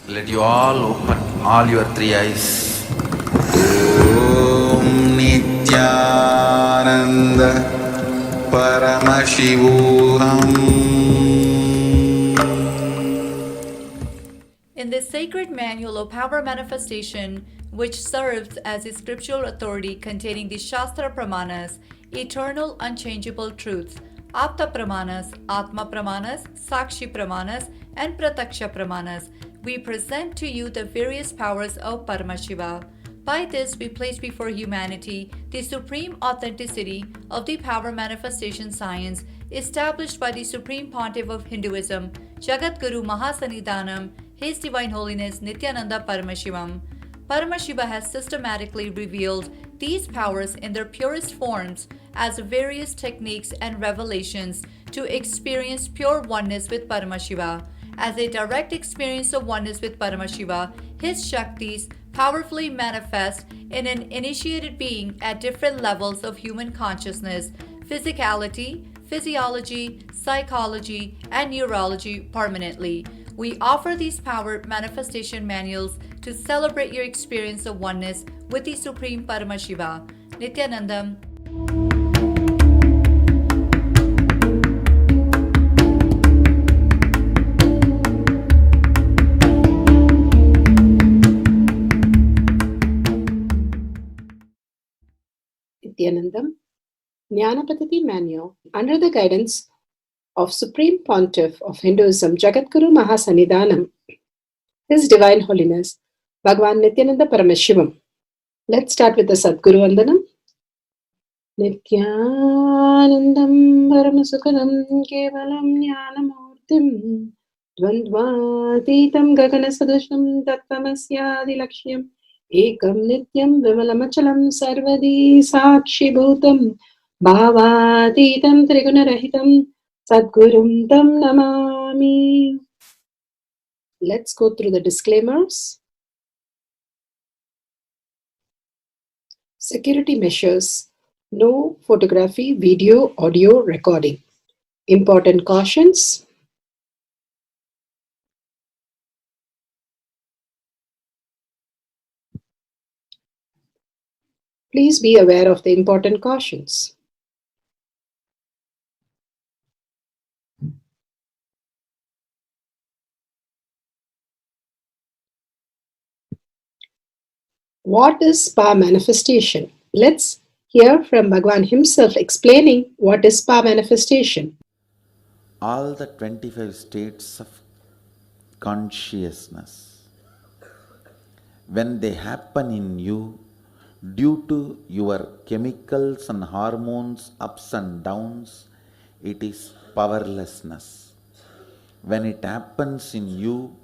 Let you all open all your three eyes. Om Nithyananda Paramashivoham. In this sacred manual of power manifestation, which serves as a scriptural authority containing the Shastra Pramanas, eternal unchangeable truths, Apta Pramanas, Atma Pramanas, Sakshi Pramanas, and Prataksha Pramanas, we present to you the various powers of Paramashiva. By this, we place before humanity the supreme authenticity of the power manifestation science established by the Supreme Pontiff of Hinduism, Jagat Guru Mahasanidhanam, His Divine Holiness Nithyananda Paramashivam. Paramashiva has systematically revealed these powers in their purest forms as various techniques and revelations to experience pure oneness with Paramashiva. As a direct experience of oneness with Paramashiva, his Shaktis powerfully manifest in an initiated being at different levels of human consciousness, physicality, physiology, psychology, and neurology permanently. We offer these power manifestation manuals to celebrate your experience of oneness with the Supreme Paramashiva. Nithyanandam. Nithyanandam, Jnana Paddhati Manual, under the guidance of Supreme Pontiff of Hinduism, Jagadguru Mahasanidhanam, His Divine Holiness, Bhagavan Nithyananda Paramashivam. Let's start with the Sadguru Vandanam. Nithyanandam Paramasukadam Kevalam Jnanamurtim Dvandvatitam Gaganasadusham Tattvamasyaadilakshya Ekam Nityam Vimalamachalam Sarvadi Sakshi Bhutam Bhavatitam Trigunarahitam Sadgurum Tam Namami. Let's go through the disclaimers. Security measures. No photography, video, audio recording. Important cautions. Please be aware of the important cautions. What is power manifestation? Let's hear from Bhagavan himself explaining what is power manifestation. All the 25 states of consciousness, when they happen in you due to your chemicals and hormones ups and downs, it is powerlessness. When it happens in you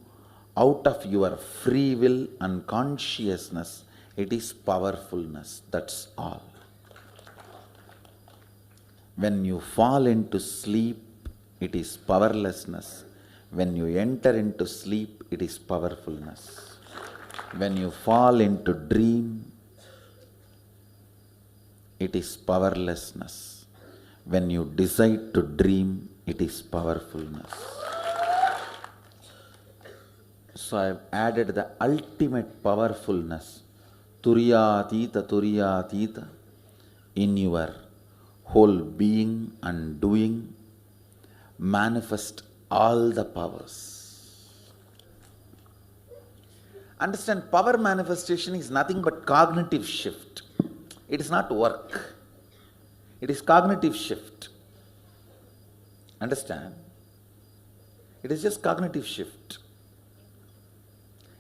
out of your free will and consciousness, it is powerfulness. That's all. When you fall into sleep, it is powerlessness. When you enter into sleep, it is powerfulness. When you fall into dream, it is powerlessness. When you decide to dream, it is powerfulness. So I have added the ultimate powerfulness, Turiyatita, in your whole being and doing. Manifest all the powers. Understand, power manifestation is nothing but cognitive shift. It is not work. It is cognitive shift. Understand? It is just cognitive shift.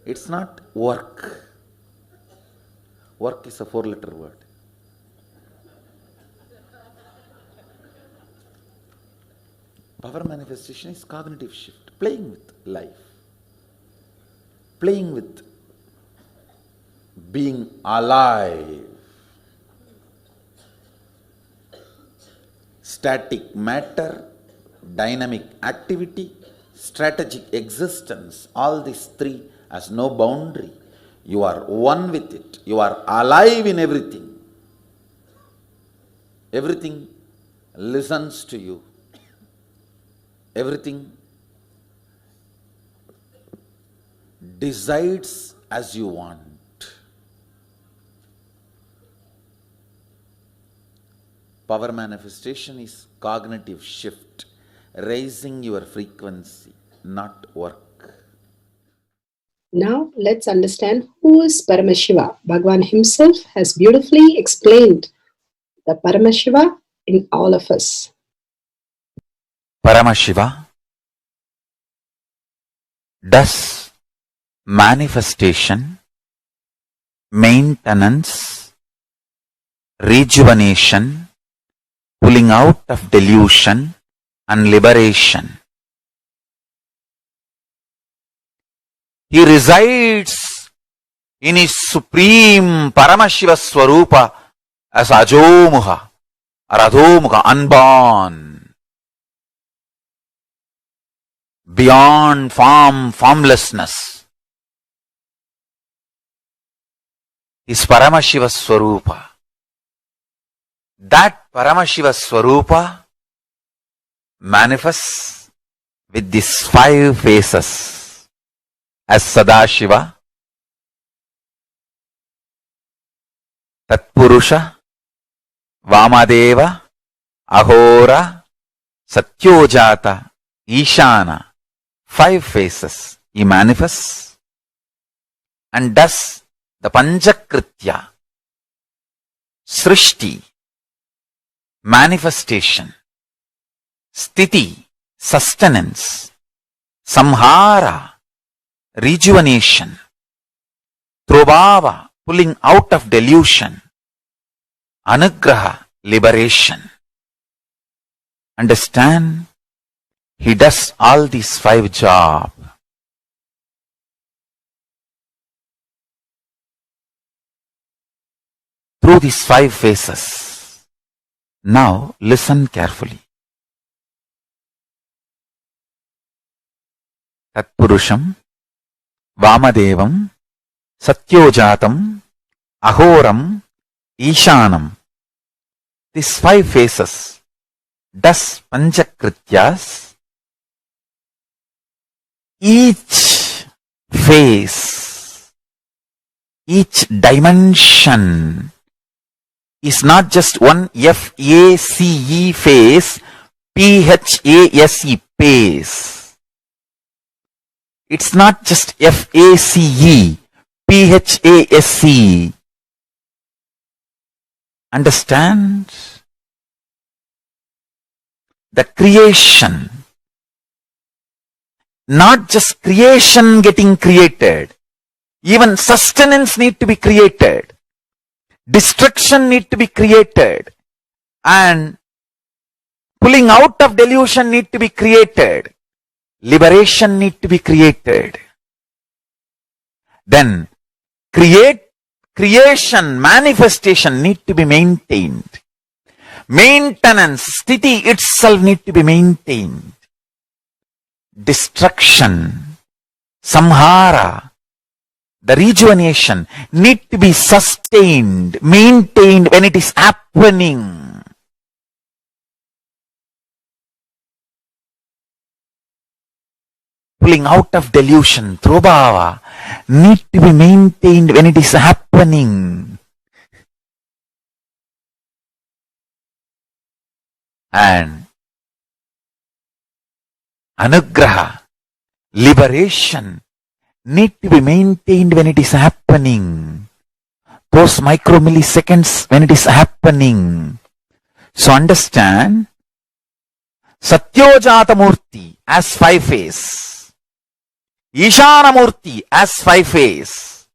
It's not work. Work is a 4-letter word. Power manifestation is cognitive shift, playing with life, playing with being alive. Static matter, dynamic activity, strategic existence, all these three has no boundary. You are one with it. You are alive in everything. Everything listens to you. Everything decides as you want. Power manifestation is cognitive shift, raising your frequency, not work. Now let's understand who is Paramashiva. Bhagavan himself has beautifully explained the Paramashiva in all of us. Paramashiva does manifestation, maintenance, rejuvenation, pulling out of delusion and liberation. He resides in his supreme Paramashiva Swarupa as Ajomuha or Adhomuha, unborn, beyond form, formlessness. Is Paramashiva Swarupa. That Paramashiva Swarupa manifests with these 5 faces as Sadashiva, Tatpurusha, Vamadeva, Ahora, Satyojata, Ishana. 5 faces he manifests and does the Panchakritya, Srishti, manifestation, Sthiti, sustenance, Samhara, rejuvenation, Trobhava, pulling out of delusion, Anugraha, liberation. Understand? He does all these 5 jobs. Through these 5 phases. Now listen carefully. Tatpurusham, Vamadevam, Satyojatam, Ahoram, Ishanam. These 5 phases does Panchakrityas. Each phase, each dimension is not just one F-A-C-E phase, P-H-A-S-E phase. It's not just F-A-C-E, P-H-A-S-E. Understand? The creation. Not just creation getting created. Even sustenance need to be created. Destruction need to be created. And pulling out of delusion need to be created. Liberation need to be created. Then creation, manifestation need to be maintained. Maintenance, sthiti itself need to be maintained. Destruction, samhara, the rejuvenation need to be sustained, maintained when it is happening. Pulling out of delusion, trobhava, need to be maintained when it is happening. And anugraha, liberation, need to be maintained when it is happening. Those micromilliseconds when it is happening. So understand, Satyojata Murti as 5 phase, Ishana Murti as 5 phase,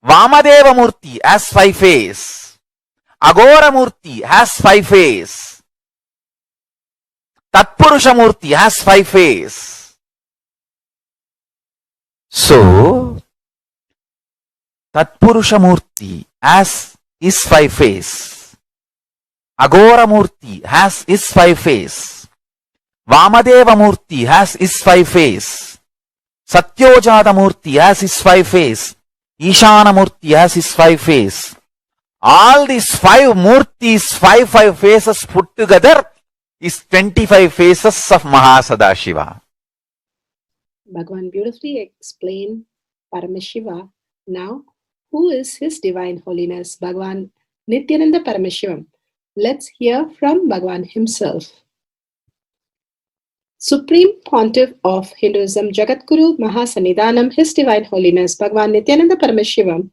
Vamadeva Murti as 5 phase, Agora Murti has 5 phase, Tatpurusha Murti has 5 phase. So, Tatpurusha Murti as is 5 phase, Agora Murti has is 5 phase, Vamadeva Murti has is 5 phase, Satyojata Murti has his 5 phase, Ishana Murti has his 5 phase. All these 5 Murtis, 5 phases put together is 25 phases of Mahasadashiva. Bhagavan beautifully explained Paramashiva. Now, who is His Divine Holiness, Bhagavan Nithyananda Paramashivam? Let's hear from Bhagavan himself. Supreme Pontiff of Hinduism, Jagadguru Mahasannidhanam, His Divine Holiness, Bhagavan Nithyananda Paramashivam,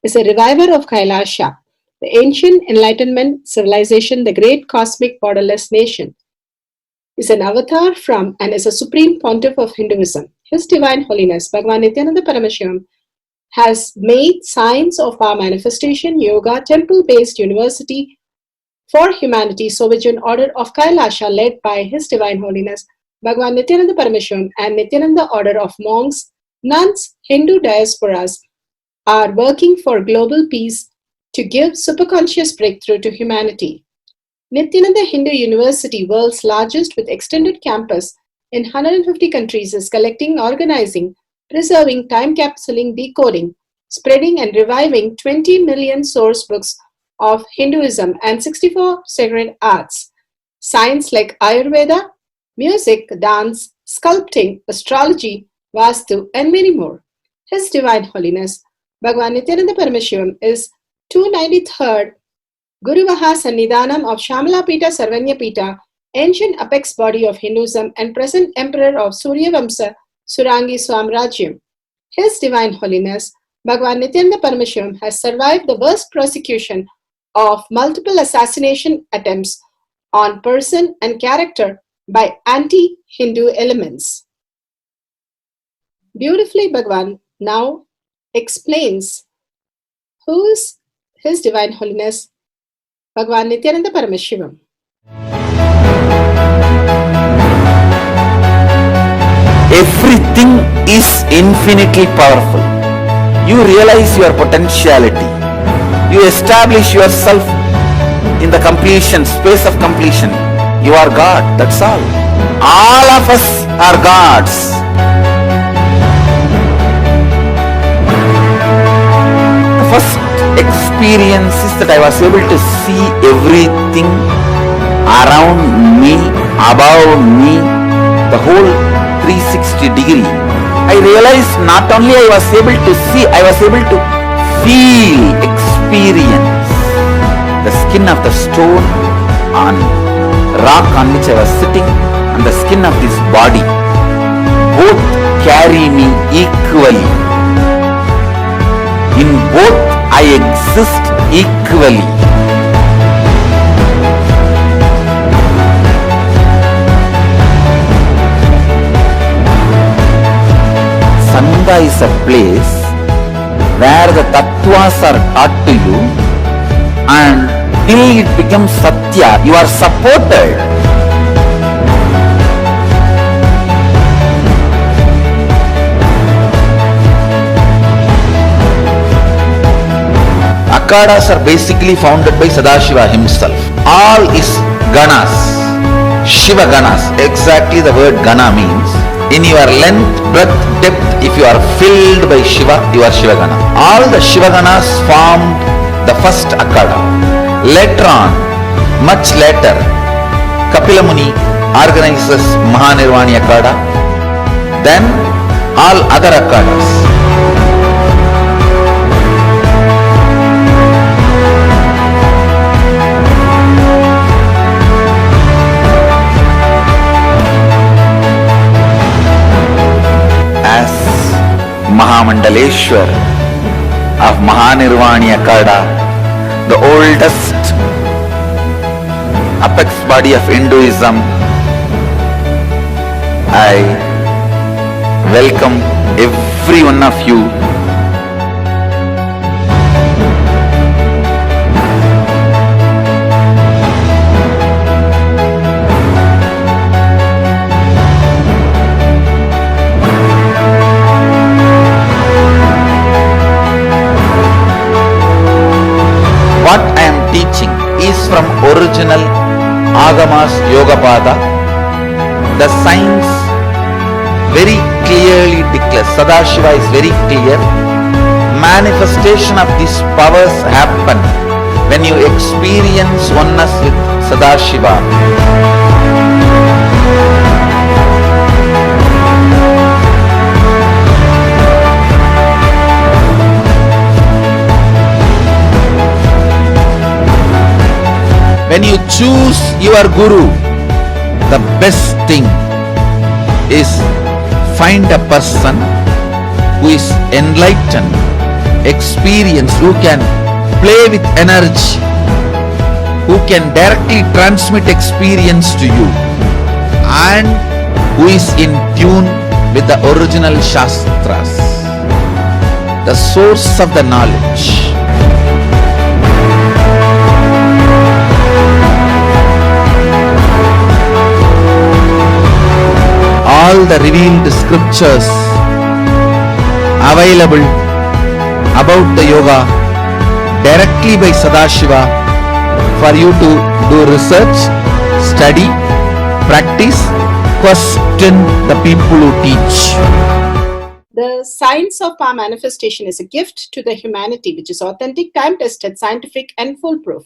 is a reviver of Kailasha, the ancient Enlightenment civilization, the great cosmic borderless nation. Is an avatar from and is a supreme pontiff of Hinduism. His Divine Holiness, Bhagavan Nithyananda Paramashivam, has made science of our manifestation, yoga, temple-based university for humanity, Sovereign Order of Kailasha, led by His Divine Holiness, Bhagavan Nithyananda Paramashivam, and Nithyananda Order of Monks, Nuns, Hindu diasporas, are working for global peace to give superconscious breakthrough to humanity. Nithyananda Hindu University, world's largest with extended campus in 150 countries, is collecting, organizing, preserving, time capsuling, decoding, spreading, and reviving 20 million source books of Hinduism and 64 sacred arts, science like Ayurveda, music, dance, sculpting, astrology, Vastu, and many more. His Divine Holiness, Bhagavan Nithyananda Paramashivam, is 293rd Guru Mahasannidhanam of Shamalapita Sarvanyapita, ancient apex body of Hinduism and present emperor of Suryavamsa Surangi Swamrajyam. His Divine Holiness, Bhagavan Nithyananda Paramashivam, has survived the worst persecution of multiple assassination attempts on person and character by anti-Hindu elements. Beautifully, Bhagavan now explains who is His Divine Holiness, Bhagavan Nithyananda Paramashivam. Everything is infinitely powerful. You realize your potentiality. You establish yourself in the completion, space of completion. You are God, that's all. All of us are gods. The first experience is that I was able to see everything around me, above me, the whole 360 degree. I realized not only I was able to see, I was able to feel, experience the skin of the stone on rock on which I was sitting and the skin of this body. Both carry me equally. In both I exist equally. Sangha is a place where the tattvas are taught to you, and till it becomes satya, you are supported. Akhadas are basically founded by Sadashiva himself. All is ganas, Shiva ganas. Exactly the word gana means. In your length, breadth, depth, if you are filled by Shiva, you are Shiva gana. All the Shiva ganas formed the first Akhada. Later on, much later, Kapila Muni organizes Mahanirvani Akhada. Then all other Akhadas. As Mahamandaleshwar of Mahanirvani Akhada, the oldest apex body of Hinduism, I welcome every one of you. What I am teaching is from original Agamas Yogapada. The science very clearly declares, Sadashiva is very clear, manifestation of these powers happen when you experience oneness with Sadashiva. choose your guru, the best thing is find a person who is enlightened, experienced, who can play with energy, who can directly transmit experience to you, and who is in tune with the original Shastras, the source of the knowledge. All the revealed scriptures available about the yoga directly by Sadashiva for you to do research, study, practice, question the people who teach. The science of power manifestation is a gift to the humanity, which is authentic, time-tested, scientific, and foolproof.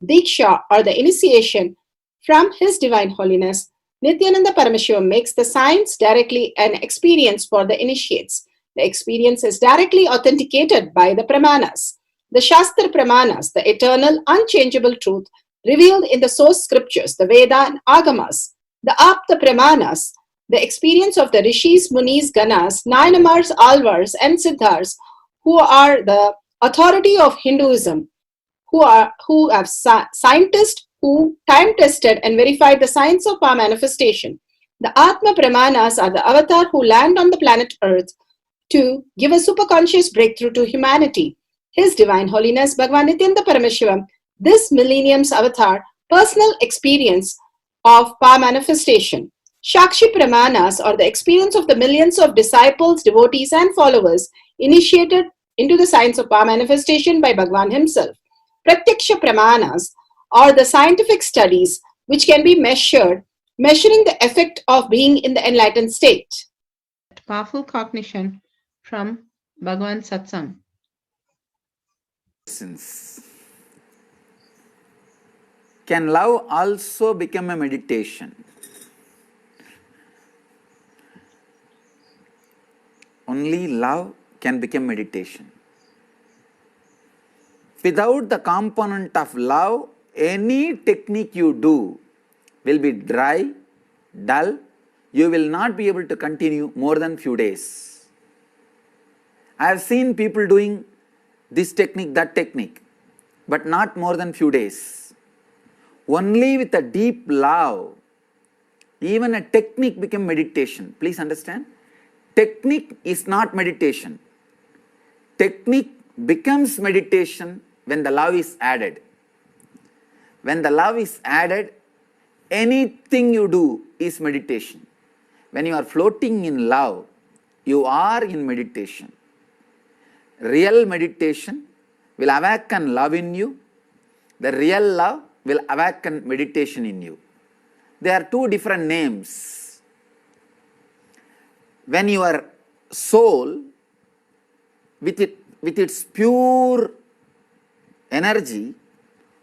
Diksha, or the initiation from His Divine Holiness, Nithyananda Paramashiva, makes the science directly an experience for the initiates. The experience is directly authenticated by the Pramanas. The Shastra Pramanas, the eternal, unchangeable truth revealed in the source scriptures, the Veda and Agamas. The Apta Pramanas, the experience of the Rishis, Munis, Ganas, Nayanamars, Alvars, and Siddhars, who are the authority of Hinduism, who have scientists who time-tested and verified the science of power manifestation. The Atma Pramanas are the avatar who land on the planet Earth to give a superconscious breakthrough to humanity. His Divine Holiness Bhagavan Nithyananda Paramashivam, this millennium's avatar, personal experience of power manifestation. Shakshi Pramanas, or the experience of the millions of disciples, devotees, and followers initiated into the science of power manifestation by Bhagavan himself. Pratyaksha Pramanas, or the scientific studies which can be measuring the effect of being in the enlightened state. Powerful cognition from Bhagavan Satsang. Can love also become a meditation? Only love can become meditation. Without the component of love, any technique you do will be dry, dull. You will not be able to continue more than few days. I have seen people doing this technique, that technique, but not more than few days. Only with a deep love, even a technique become meditation. Please understand, technique is not meditation. Technique becomes meditation when the love is added. When the love is added, anything you do is meditation. When you are floating in love, you are in meditation. Real meditation will awaken love in you. The real love will awaken meditation in you. They are two different names. When your soul, with its pure energy,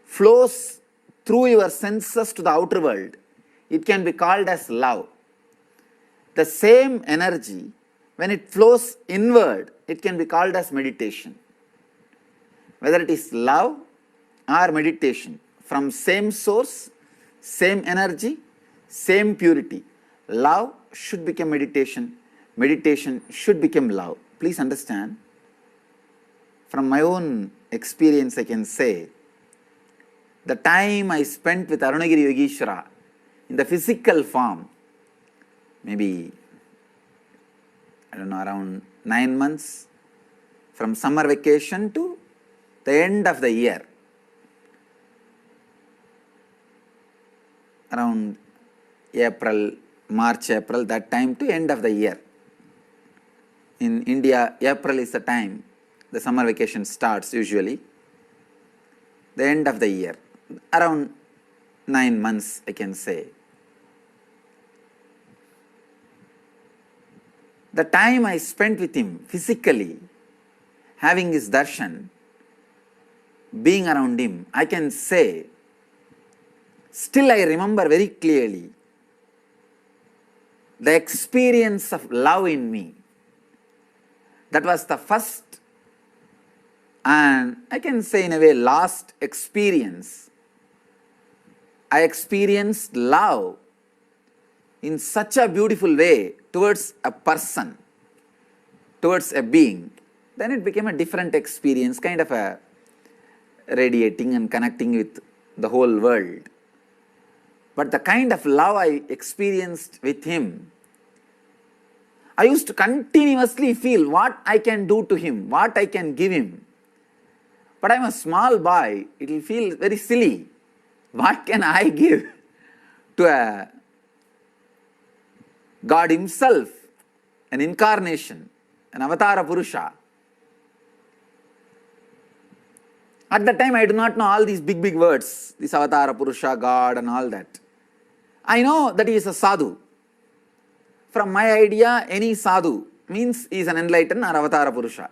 flows through your senses to the outer world, it can be called as love. The same energy, when it flows inward, it can be called as meditation. Whether it is love or meditation, from same source, same energy, same purity. Love should become meditation. Meditation should become love. Please understand. From my own experience, I can say, the time I spent with Arunagiri Yogeshwara in the physical form, maybe, I don't know, around 9 months, from summer vacation to the end of the year, around April, March, April, that time to end of the year. In India, April is the time the summer vacation starts usually, the end of the year, around 9 months I can say. The time I spent with him physically, having his darshan, being around him, I can say, still I remember very clearly the experience of love in me. That was the first and I can say in a way last experience I experienced love in such a beautiful way towards a person, towards a being, then it became a different experience, kind of a radiating and connecting with the whole world. But the kind of love I experienced with him, I used to continuously feel what I can do to him, what I can give him. But I'm a small boy, it will feel very silly. What can I give to a God himself, an incarnation, an avatara Purusha? At that time, I do not know all these big words, this avatara Purusha, God and all that. I know that he is a sadhu. From my idea, any sadhu means he is an enlightened or avatara Purusha.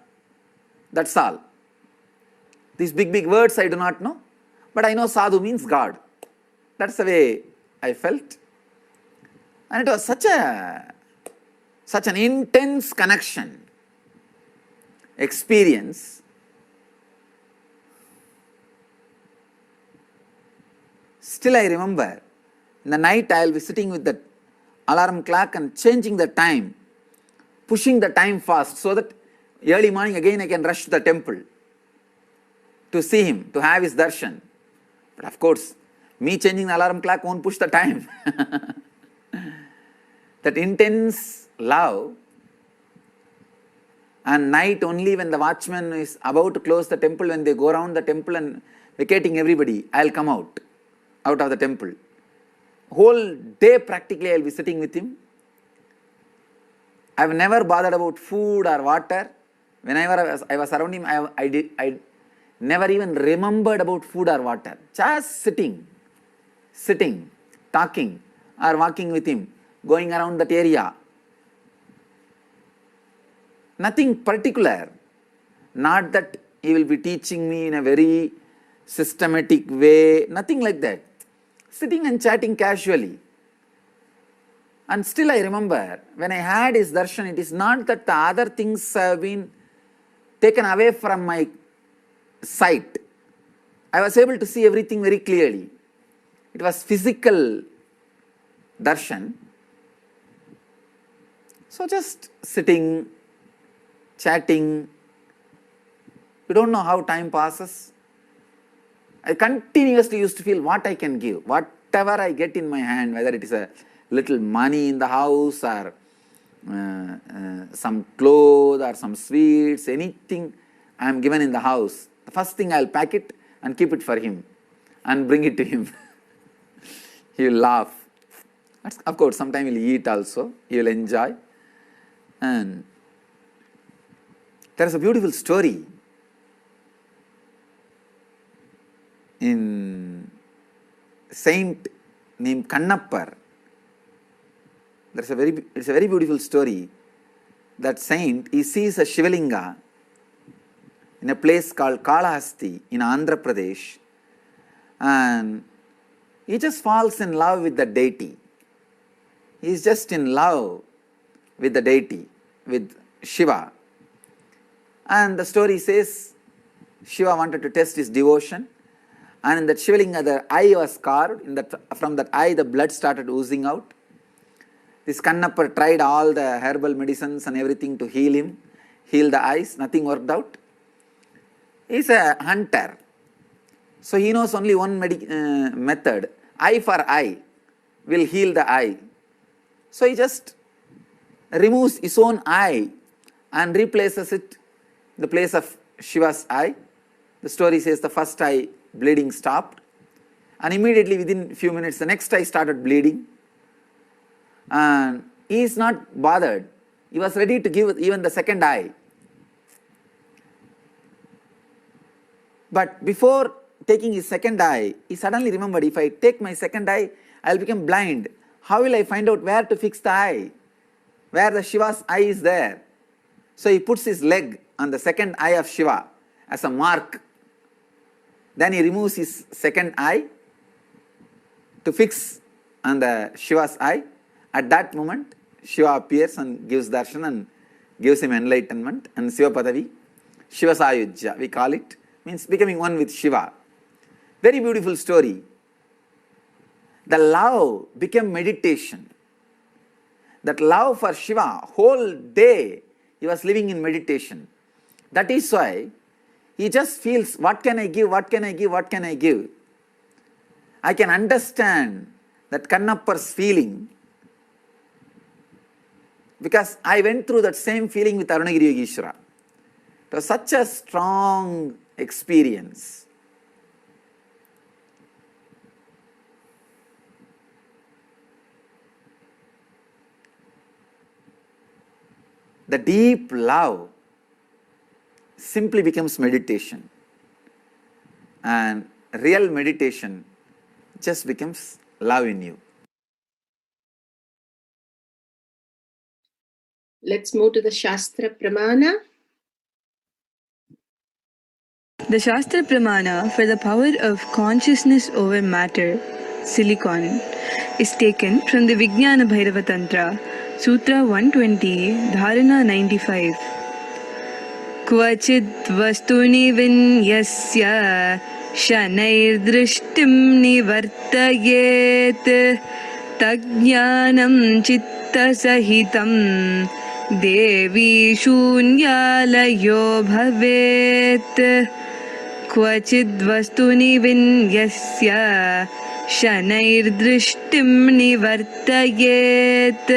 That's all. These big words I do not know, but I know sadhu means God. That's the way I felt. And it was such an intense connection, experience. Still I remember, in the night I will be sitting with the alarm clock and changing the time, pushing the time fast so that early morning again I can rush to the temple to see him, to have his darshan. But of course, me changing the alarm clock won't push the time. That intense love, and night only when the watchman is about to close the temple, when they go around the temple and vacating everybody, I'll come out of the temple. Whole day practically I'll be sitting with him. I've never bothered about food or water. Whenever I was around him, I never even remembered about food or water. Just sitting, talking or walking with him, going around that area. Nothing particular. Not that he will be teaching me in a very systematic way, nothing like that. Sitting and chatting casually. And still I remember, when I had his darshan, it is not that the other things have been taken away from my sight. I was able to see everything very clearly. It was physical darshan. So just sitting, chatting, you don't know how time passes. I continuously used to feel what I can give, whatever I get in my hand, whether it is a little money in the house or some clothes or some sweets, anything I am given in the house. The first thing I will pack it and keep it for him and bring it to him. He will laugh. Of course, sometimes he will eat also, he will enjoy. And there is a beautiful story in saint named Kannappar. It's a very beautiful story. That saint, he sees a Shivalinga in a place called Kalahasti in Andhra Pradesh, and he just falls in love with the deity. He is just in love with the deity, with Shiva. And the story says Shiva wanted to test his devotion, and in that Shivalinga the eye was carved. From that eye the blood started oozing out. This Kannappar tried all the herbal medicines and everything to heal him, heal the eyes, nothing worked out. He is a hunter, so he knows only one method, eye for eye will heal the eye. So he just removes his own eye and replaces it in the place of Shiva's eye. The story says the first eye bleeding stopped, and immediately within a few minutes the next eye started bleeding, and he is not bothered. He was ready to give even the second eye. But before taking his second eye, he suddenly remembered, if I take my second eye, I will become blind. How will I find out where to fix the eye? Where the Shiva's eye is there. So he puts his leg on the second eye of Shiva as a mark. Then he removes his second eye to fix on the Shiva's eye. At that moment, Shiva appears and gives darshan and gives him enlightenment, and Shiva Paddhati, Shiva Sayujya, we call it, means becoming one with Shiva. Very beautiful story. The love became meditation. That love for Shiva, whole day he was living in meditation. That is why he just feels, what can I give, what can I give, what can I give? I can understand that Kannappar's feeling because I went through that same feeling with Arunagiri Yogeshwara. It was such a strong experience. The deep love simply becomes meditation, and real meditation just becomes love in you. Let's move to the Shastra Pramana. The Shastra Pramana for the power of consciousness over matter, silicon, is taken from the Vijnana Bhairava Tantra, Sutra 120, Dharana 95. Kvachid vastuni vinyasya shanairdrishtim nivartayet tajnanam chitta sahitam devi shunyalayo bhavet. क्वचिद् वस्तुनि विन्यस्य शनैर्दृष्टिं निवर्तयेत्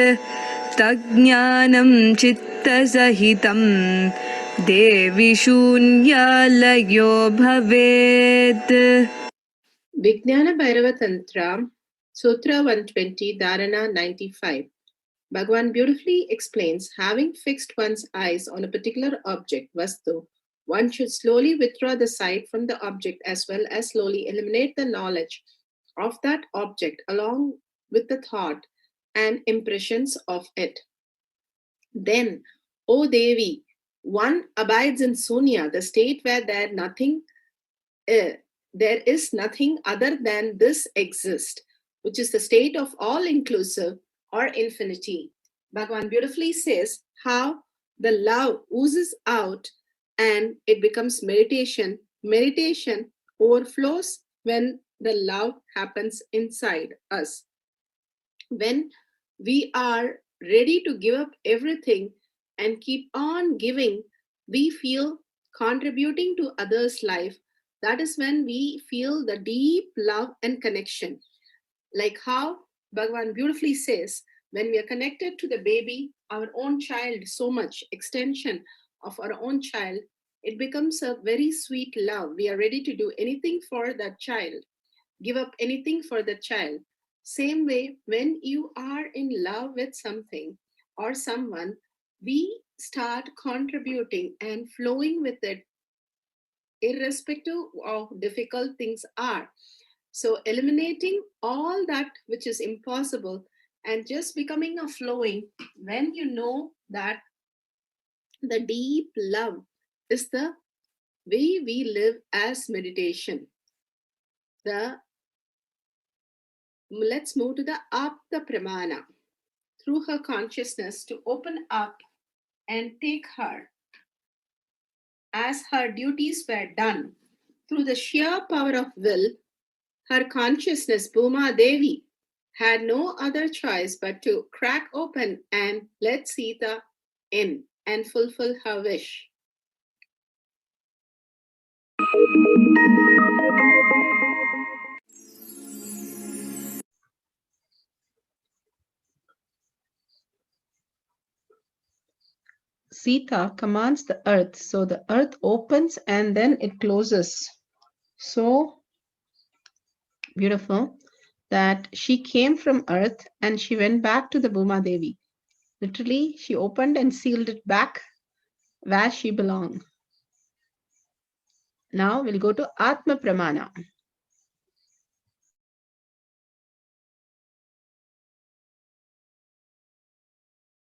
तज्ज्ञानं चित्तसहितं देवि शून्यालयो भवेत्. Vijnana Bhairava Tantra, Sutra 120, Dharana 95. Bhagavan beautifully explains, having fixed one's eyes on a particular object, Vastu, one should slowly withdraw the sight from the object as well as slowly eliminate the knowledge of that object along with the thought and impressions of it. Then, O Devi, one abides in Sunya, the state where there is nothing other than this exists, which is the state of all-inclusive or infinity. Bhagavan beautifully says how the love oozes out and it becomes meditation. Meditation overflows when the love happens inside us. When we are ready to give up everything and keep on giving, we feel contributing to others' life. That is when we feel the deep love and connection. Like how Bhagavan beautifully says, when we are connected to the baby, our own child, so much extension of our own child, it becomes a very sweet love. We are ready to do anything for that child, give up anything for the child. Same way, when you are in love with something or someone, we start contributing and flowing with it, irrespective of difficult things are. So eliminating all that which is impossible and just becoming a flowing when you know that the deep love is the way we live as meditation. Let's move to the Apta Pramana. Through her consciousness to open up and take her as her duties were done. Through the sheer power of will, her consciousness, Bhuma Devi, had no other choice but to crack open and let Sita in and fulfill her wish. Sita commands the earth, so the earth opens and then it closes. So beautiful that she came from earth and she went back to the Bhuma Devi. Literally, she opened and sealed it back where she belonged. Now we'll go to Atma Pramana.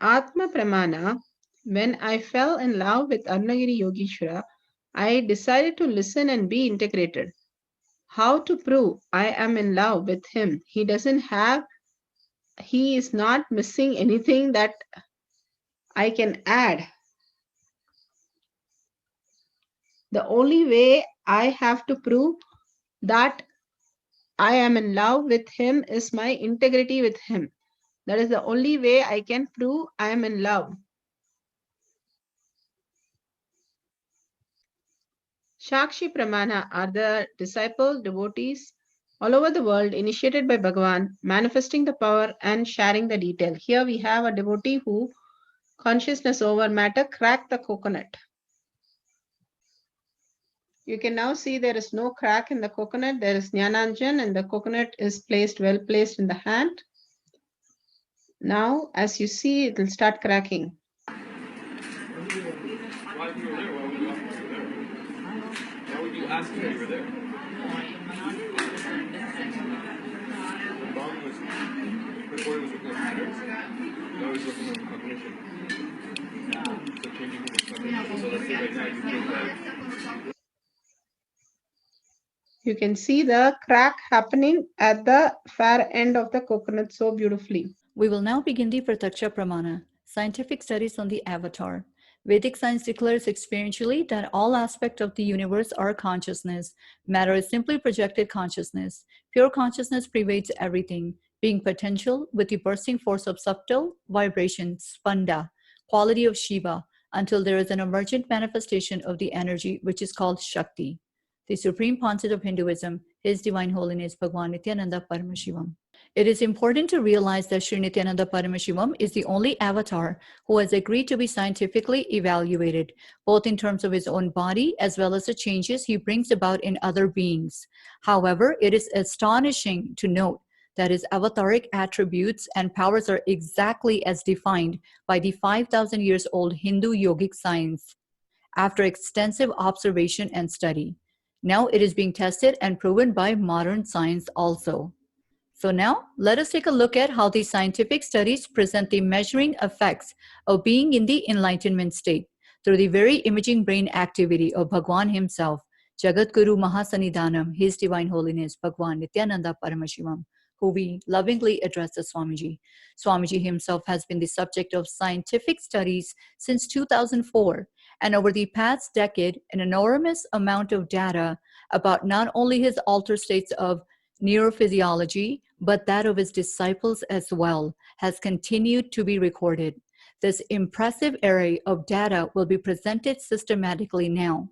Atma Pramana, when I fell in love with Arunagiri Yogeshwara, I decided to listen and be integrated. How to prove I am in love with him? He is not missing anything that I can add. The only way I have to prove that I am in love with him is my integrity with him. That is the only way I can prove I am in love. Shakshi Pramana are the disciple devotees all over the world initiated by Bhagavan, manifesting the power and sharing the detail. Here we have a devotee who, consciousness over matter, cracked the coconut. You can now see there is no crack in the coconut. There is Jnananjan and the coconut is well placed in the hand. Now, as you see, it will start cracking. Why would you ask me if you were there? The bomb was recorded was looking at patterns. Now he's looking at cognition. So changing the cognition. So let's say right now you think that. You can see the crack happening at the far end of the coconut so beautifully. We will now begin the Pratyaksha Pramana, scientific studies on the avatar. Vedic science declares experientially that all aspects of the universe are consciousness. Matter is simply projected consciousness. Pure consciousness pervades everything, being potential with the bursting force of subtle vibration, spanda, quality of Shiva, until there is an emergent manifestation of the energy which is called Shakti. The supreme pontiff of Hinduism, His Divine Holiness Bhagwan Nithyananda Paramashivam. It is important to realize that Sri Nithyananda Paramashivam is the only avatar who has agreed to be scientifically evaluated, both in terms of his own body as well as the changes he brings about in other beings. However, it is astonishing to note that his avataric attributes and powers are exactly as defined by the 5,000 years old Hindu yogic science after extensive observation and study. Now it is being tested and proven by modern science also. So now let us take a look at how these scientific studies present the measuring effects of being in the enlightenment state through the very imaging brain activity of Bhagwan himself, Jagat Guru Mahasannidhanam, His Divine Holiness Bhagwan Nithyananda Paramashivam, who we lovingly address as Swamiji. Swamiji himself has been the subject of scientific studies since 2004, and over the past decade, an enormous amount of data about not only his altered states of neurophysiology, but that of his disciples as well, has continued to be recorded. This impressive array of data will be presented systematically now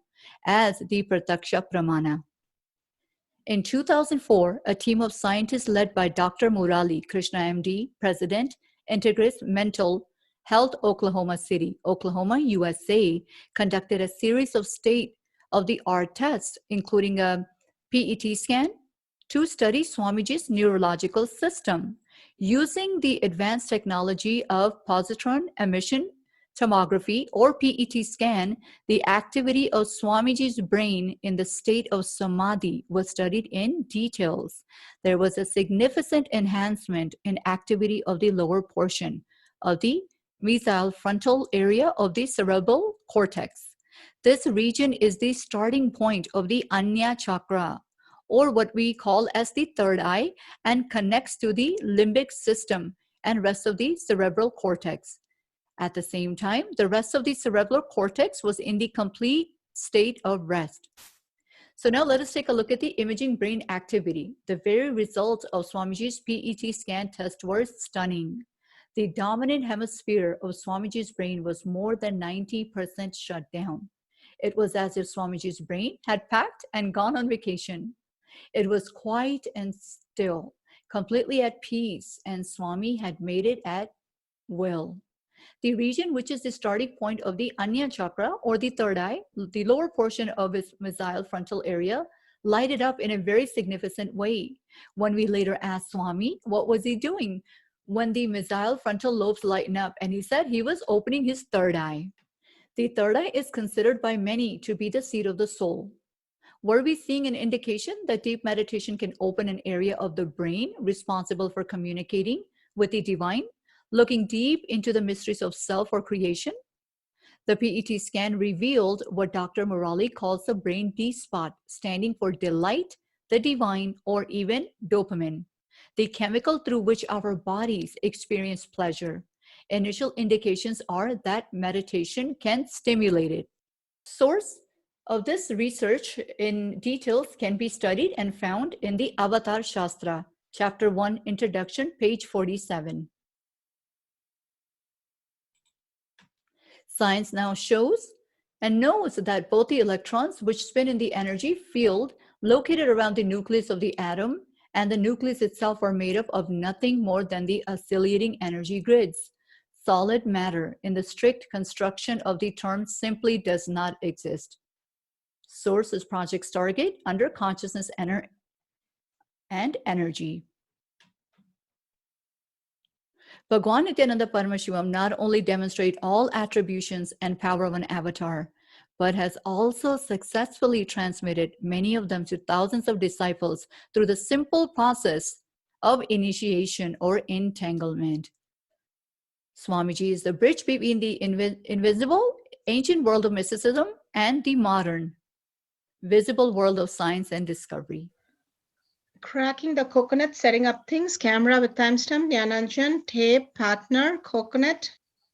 as the Pratyaksha Pramana. In 2004, a team of scientists led by Dr. Murali Krishna MD, President, Integris Mental Health Oklahoma City, Oklahoma, USA, conducted a series of state-of-the-art tests, including a PET scan, to study Swamiji's neurological system. Using the advanced technology of positron emission tomography or PET scan, the activity of Swamiji's brain in the state of samadhi was studied in details. There was a significant enhancement in activity of the lower portion of the mesial frontal area of the cerebral cortex. This region is the starting point of the Anya chakra, or what we call as the third eye, and connects to the limbic system and rest of the cerebral cortex. At the same time, the rest of the cerebral cortex was in the complete state of rest. So now let us take a look at the imaging brain activity. The very results of Swamiji's PET scan test were stunning. The dominant hemisphere of Swamiji's brain was more than 90% shut down. It was as if Swamiji's brain had packed and gone on vacation. It was quiet and still, completely at peace, and Swami had made it at will. The region which is the starting point of the Anya chakra or the third eye, the lower portion of its mesial frontal area, lighted up in a very significant way. When we later asked Swami, what was he doing when the mesial frontal lobes lighten up? And he said he was opening his third eye. The third eye is considered by many to be the seat of the soul. Were we seeing an indication that deep meditation can open an area of the brain responsible for communicating with the divine, looking deep into the mysteries of self or creation? The PET scan revealed what Dr. Murali calls the brain D spot, standing for delight, the divine, or even dopamine, the chemical through which our bodies experience pleasure. Initial indications are that meditation can stimulate it. Source Of this research in details can be studied and found in the Avatar Shastra, Chapter 1, Introduction, page 47. Science now shows and knows that both the electrons which spin in the energy field located around the nucleus of the atom and the nucleus itself are made up of nothing more than the oscillating energy grids. Solid matter in the strict construction of the term simply does not exist. Source is Project Stargate under Consciousness and Energy. Bhagwan Nithyananda Paramashivam not only demonstrate all attributions and power of an avatar, but has also successfully transmitted many of them to thousands of disciples through the simple process of initiation or entanglement. Swamiji is the bridge between the invisible, ancient world of mysticism and the modern, visible world of science and discovery. Cracking the coconut, setting up things, camera with timestamp, Dhyananjan, tape, partner, coconut.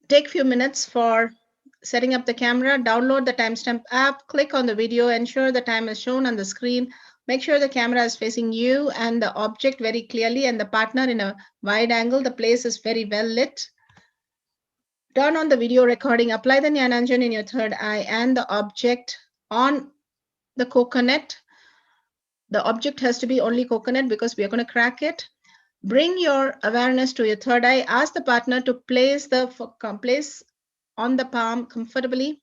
Take few minutes for setting up the camera, download the timestamp app, click on the video, ensure the time is shown on the screen, make sure the camera is facing you and the object very clearly and the partner in a wide angle, the place is very well lit. Turn on the video recording, apply the Dhyananjan in your third eye and the object on the coconut. The object has to be only coconut because we are going to crack it. Bring your awareness to your third eye. Ask the partner to place on the palm comfortably.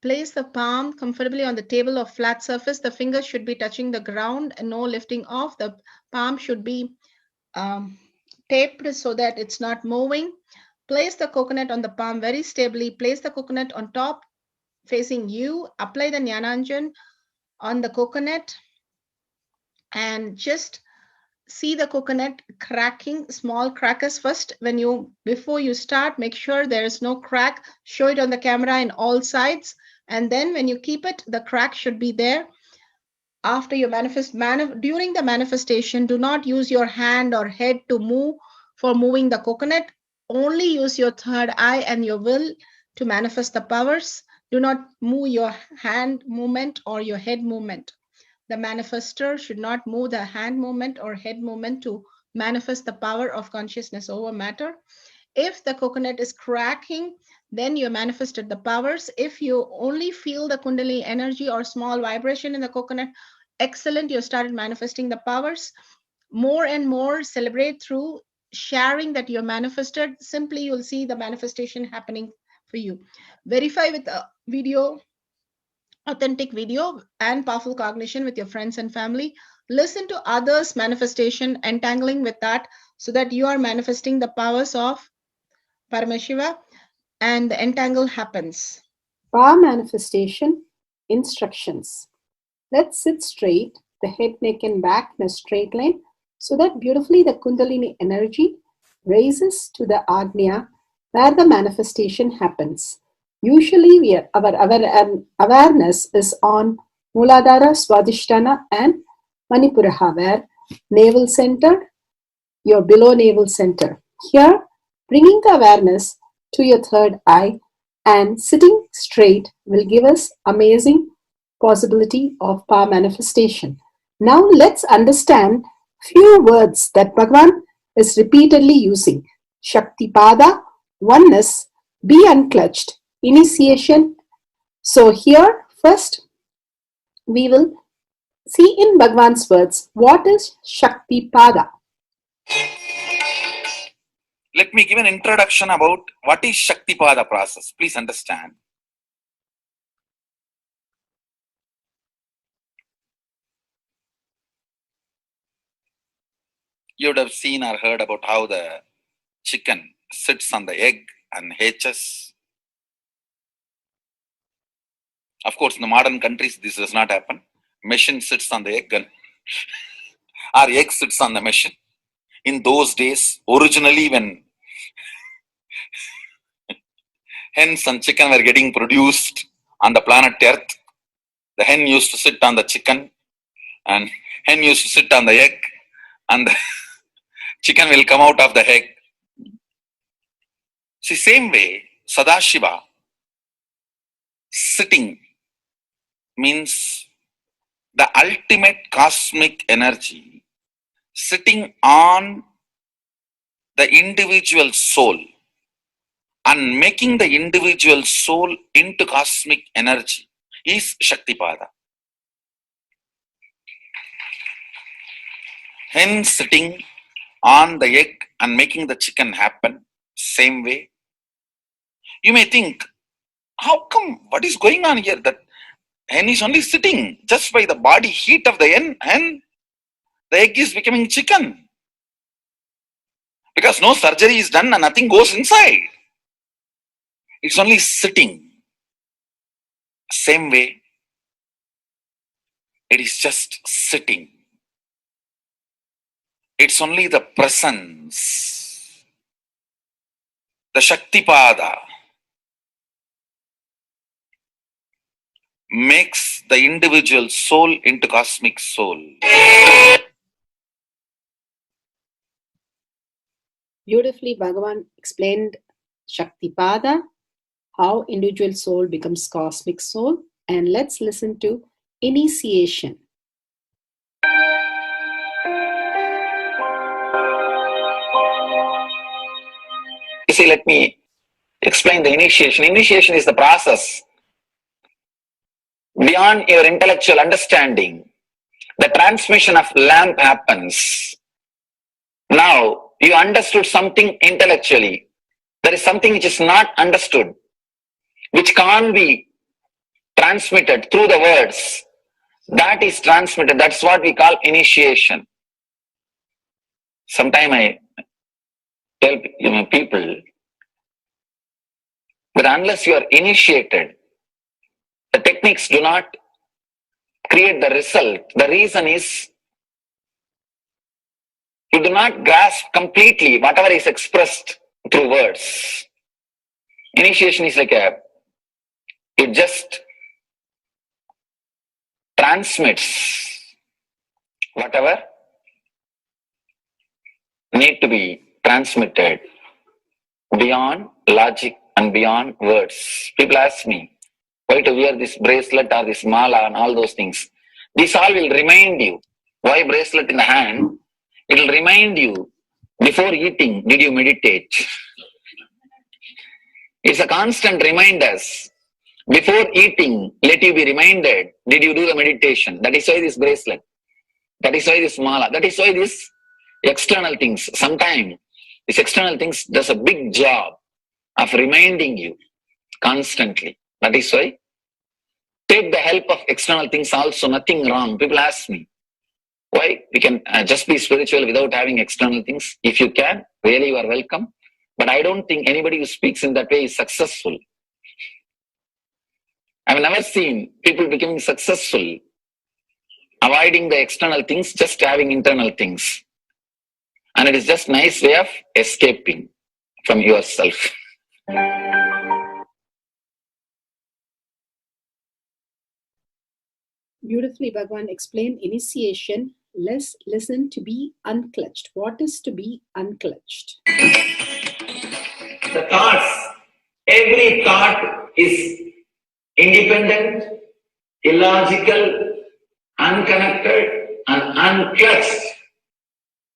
Place the palm comfortably on the table or flat surface. The fingers should be touching the ground and no lifting off. The palm should be taped so that it's not moving. Place the coconut on the palm very stably. Place the coconut on top facing you. Apply the Dhyananjan on the coconut and just see the coconut cracking, small crackers first. Before you start, make sure there is no crack. Show it on the camera in all sides. And then when you keep it, the crack should be there. After you during the manifestation, do not use your hand or head to move for moving the coconut. Only use your third eye and your will to manifest the powers. Do not move your hand movement or your head movement. The manifester should not move the hand movement or head movement to manifest the power of consciousness over matter. If the coconut is cracking, then you manifested the powers. If you only feel the Kundalini energy or small vibration in the coconut, excellent, you started manifesting the powers. More and more, celebrate through sharing that you manifested. Simply, you'll see the manifestation happening for you. Verify with a video, authentic video and powerful cognition with your friends and family. Listen to others' manifestation, entangling with that so that you are manifesting the powers of Paramashiva and the entangle happens. Power manifestation instructions. Let's sit straight, the head, neck, and back in a straight line so that beautifully the Kundalini energy raises to the Agnya where the manifestation happens. Usually, our awareness is on Muladhara, Swadhisthana, and Manipuraha, where navel center, your below navel center. Here, bringing the awareness to your third eye and sitting straight will give us amazing possibility of power manifestation. Now, let's understand few words that Bhagavan is repeatedly using. Shaktipada, oneness, be unclutched, initiation. So here, first, we will see in Bhagavan's words, what is Shaktipada? Let me give an introduction about what is Shaktipada process. Please understand. You would have seen or heard about how the chicken sits on the egg and hatches. Of course, in the modern countries, this does not happen. Machine sits on the egg and our egg sits on the machine. In those days, originally when hens and chicken were getting produced on the planet Earth, the hen used to sit on the chicken and hen used to sit on the egg and the chicken will come out of the egg. See, same way, Sadashiva sitting means the ultimate cosmic energy sitting on the individual soul and making the individual soul into cosmic energy is Shaktipada. Hence, sitting on the egg and making the chicken happen, same way. You may think, how come, what is going on here? That hen is only sitting just by the body heat of the hen, the egg is becoming chicken. Because no surgery is done and nothing goes inside. It's only sitting. Same way, it is just sitting. It's only the presence, the Shaktipada, makes the individual soul into cosmic soul. Beautifully, Bhagavan explained Shaktipada, how individual soul becomes cosmic soul. And let's listen to initiation. You see, let me explain the initiation. Initiation is the process beyond your intellectual understanding. The transmission of lamp happens. Now, you understood something intellectually. There is something which is not understood, which can't be transmitted through the words. That is transmitted. That's what we call initiation. Sometimes I tell people that unless you are initiated, the techniques do not create the result. The reason is you do not grasp completely whatever is expressed through words. Initiation is like it just transmits whatever need to be transmitted beyond logic and beyond words. People ask me, why to wear this bracelet or this mala and all those things. This all will remind you. Why bracelet in the hand? It will remind you, before eating, did you meditate? It's a constant reminder. Before eating, let you be reminded, did you do the meditation? That is why this bracelet. That is why this mala. That is why this external things. Sometimes this external things does a big job of reminding you constantly. That is why take the help of external things also, nothing wrong. People ask me, why we can just be spiritual without having external things? If you can, really you are welcome. But I don't think anybody who speaks in that way is successful. I've never seen people becoming successful, avoiding the external things, just having internal things. And it is just a nice way of escaping from yourself. Beautifully, Bhagavan explained initiation. Let's listen to be unclutched. What is to be unclutched? The thoughts, every thought is independent, illogical, unconnected, and unclutched.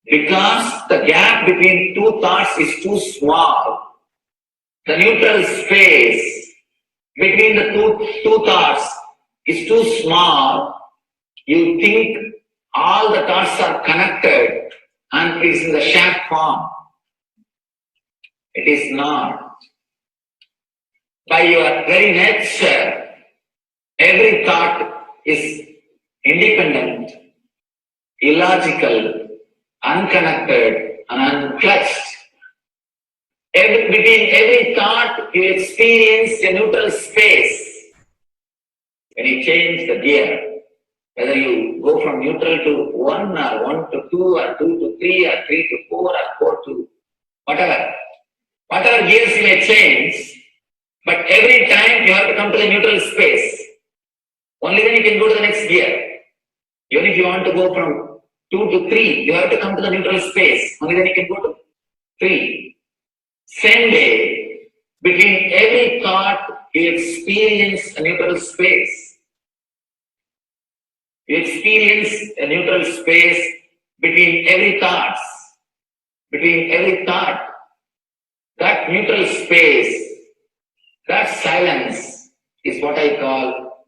Because the gap between two thoughts is too small. The neutral space between the two thoughts is too small. You think all the thoughts are connected and it is in the shape form. It is not. By your very nature, every thought is independent, illogical, unconnected, and unclutched. Between every thought, you experience a neutral space. When you change the gear, whether you go from neutral to 1 or 1 to 2 or 2 to 3 or 3 to 4 or 4 to whatever gears you may change, but every time you have to come to the neutral space. Only then you can go to the next gear. Even if you want to go from 2 to 3, you have to come to the neutral space. Only then you can go to 3. Same way, between every thought, you experience a neutral space. You experience a neutral space between every thought. Between every thought. That neutral space, that silence is what I call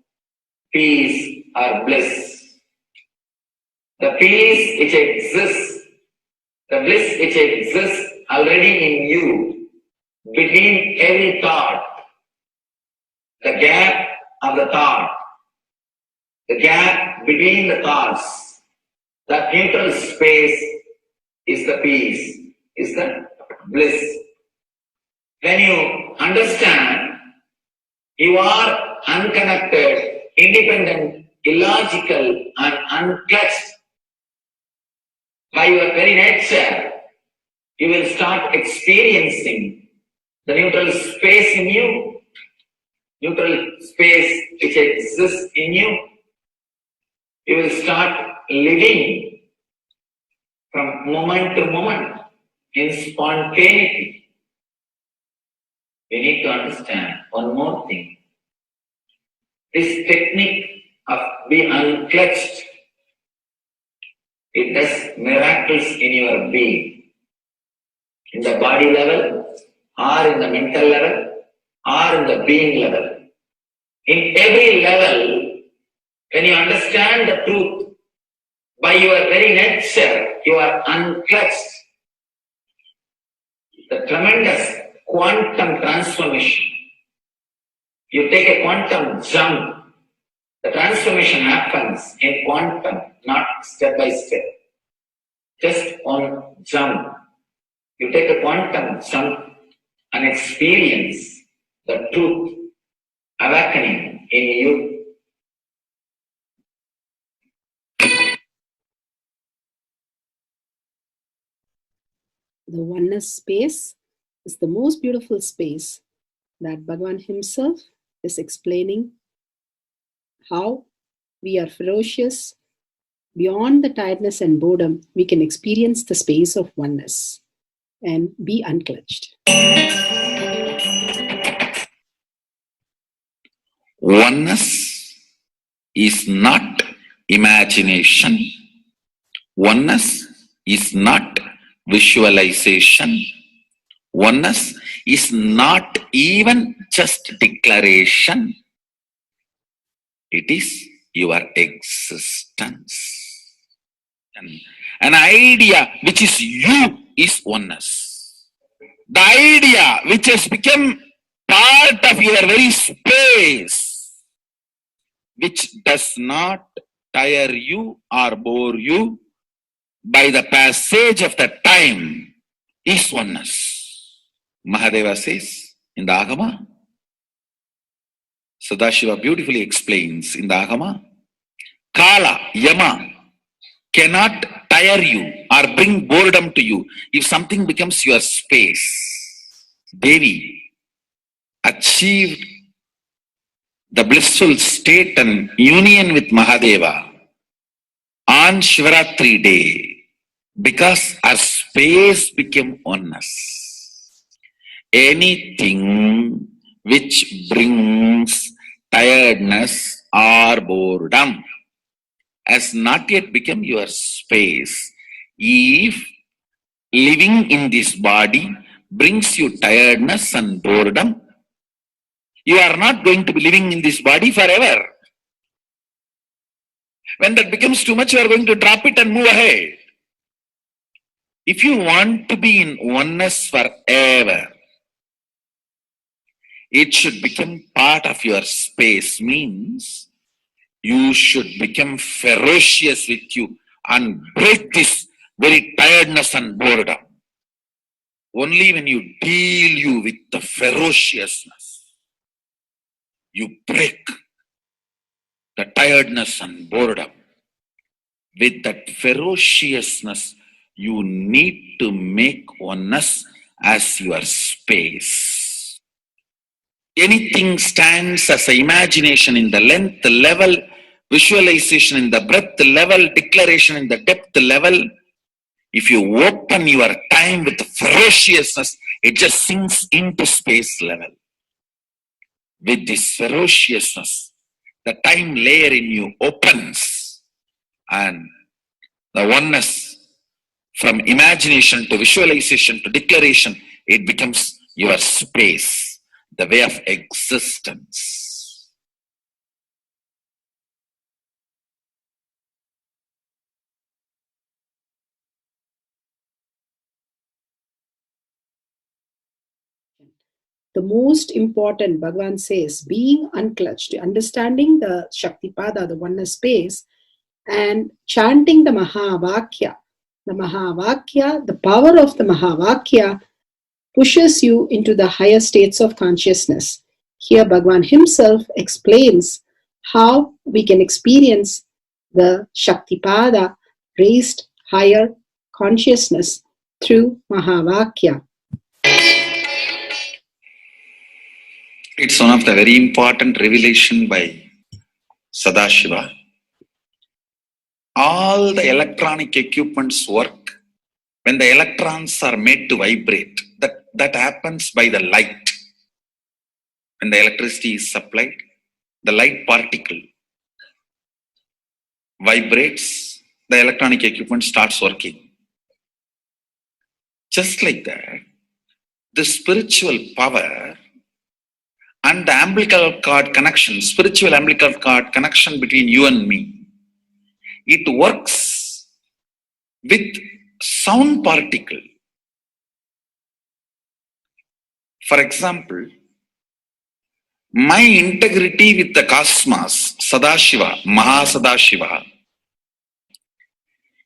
peace or bliss. The peace which exists, the bliss which exists already in you, between every thought, the gap of the thought, the gap between the thoughts, that neutral space is the peace, is the bliss. When you understand you are unconnected, independent, illogical, and unclutched by your very nature, you will start experiencing the neutral space in you, neutral space which exists in you. You will start living from moment to moment in spontaneity. We need to understand one more thing. This technique of being unclutched, it does miracles in your being. In the body level, or in the mental level, or in the being level. In every level, when you understand the truth, by your very nature, you are unclutched. The tremendous quantum transformation. You take a quantum jump. The transformation happens in quantum, not step by step. Just on jump. You take a quantum jump and experience the truth awakening in you. The oneness space is the most beautiful space that Bhagavan himself is explaining how we are ferocious. Beyond the tiredness and boredom, we can experience the space of oneness and be unclutched. Oneness is not imagination. Oneness is not visualization. Oneness is not even just declaration. It is your existence. An idea which is you is oneness. The idea which has become part of your very space, which does not tire you or bore you by the passage of the time, is oneness. Mahadeva says in the Agama, Sadashiva beautifully explains in the Agama, Kala, Yama cannot tire you or bring boredom to you if something becomes your space. Devi achieved the blissful state and union with Mahadeva on Shivaratri day because our space became oneness. Anything which brings tiredness or boredom has not yet become your space. If living in this body brings you tiredness and boredom, you are not going to be living in this body forever. When that becomes too much, you are going to drop it and move ahead. If you want to be in oneness forever, it should become part of your space, means you should become ferocious with you and break this very tiredness and boredom. Only when you deal you with the ferociousness, you break the tiredness and boredom. With that ferociousness, you need to make oneness as your space. Anything stands as an imagination in the length level, visualization in the breadth level, declaration in the depth level. If you open your time with ferociousness, it just sinks into space level. With this ferociousness, the time layer in you opens And the oneness, from imagination to visualization to declaration, it becomes your space, the way of existence. The most important, Bhagavan says, being unclutched, understanding the Shaktipada, the oneness space, and chanting the Mahavakya. The Mahavakya, the power of the Mahavakya, pushes you into the higher states of consciousness. Here, Bhagavan himself explains how we can experience the Shaktipada, raised higher consciousness, through Mahavakya. It's one of the very important revelation by Sadashiva. All the electronic equipments work when the electrons are made to vibrate. That happens by the light. When the electricity is supplied, the light particle vibrates, the electronic equipment starts working. Just like that, the spiritual power and the umbilical cord connection, spiritual umbilical cord connection between you and me, it works with sound particle. For example, my integrity with the cosmos, Sadashiva, Mahasadashiva,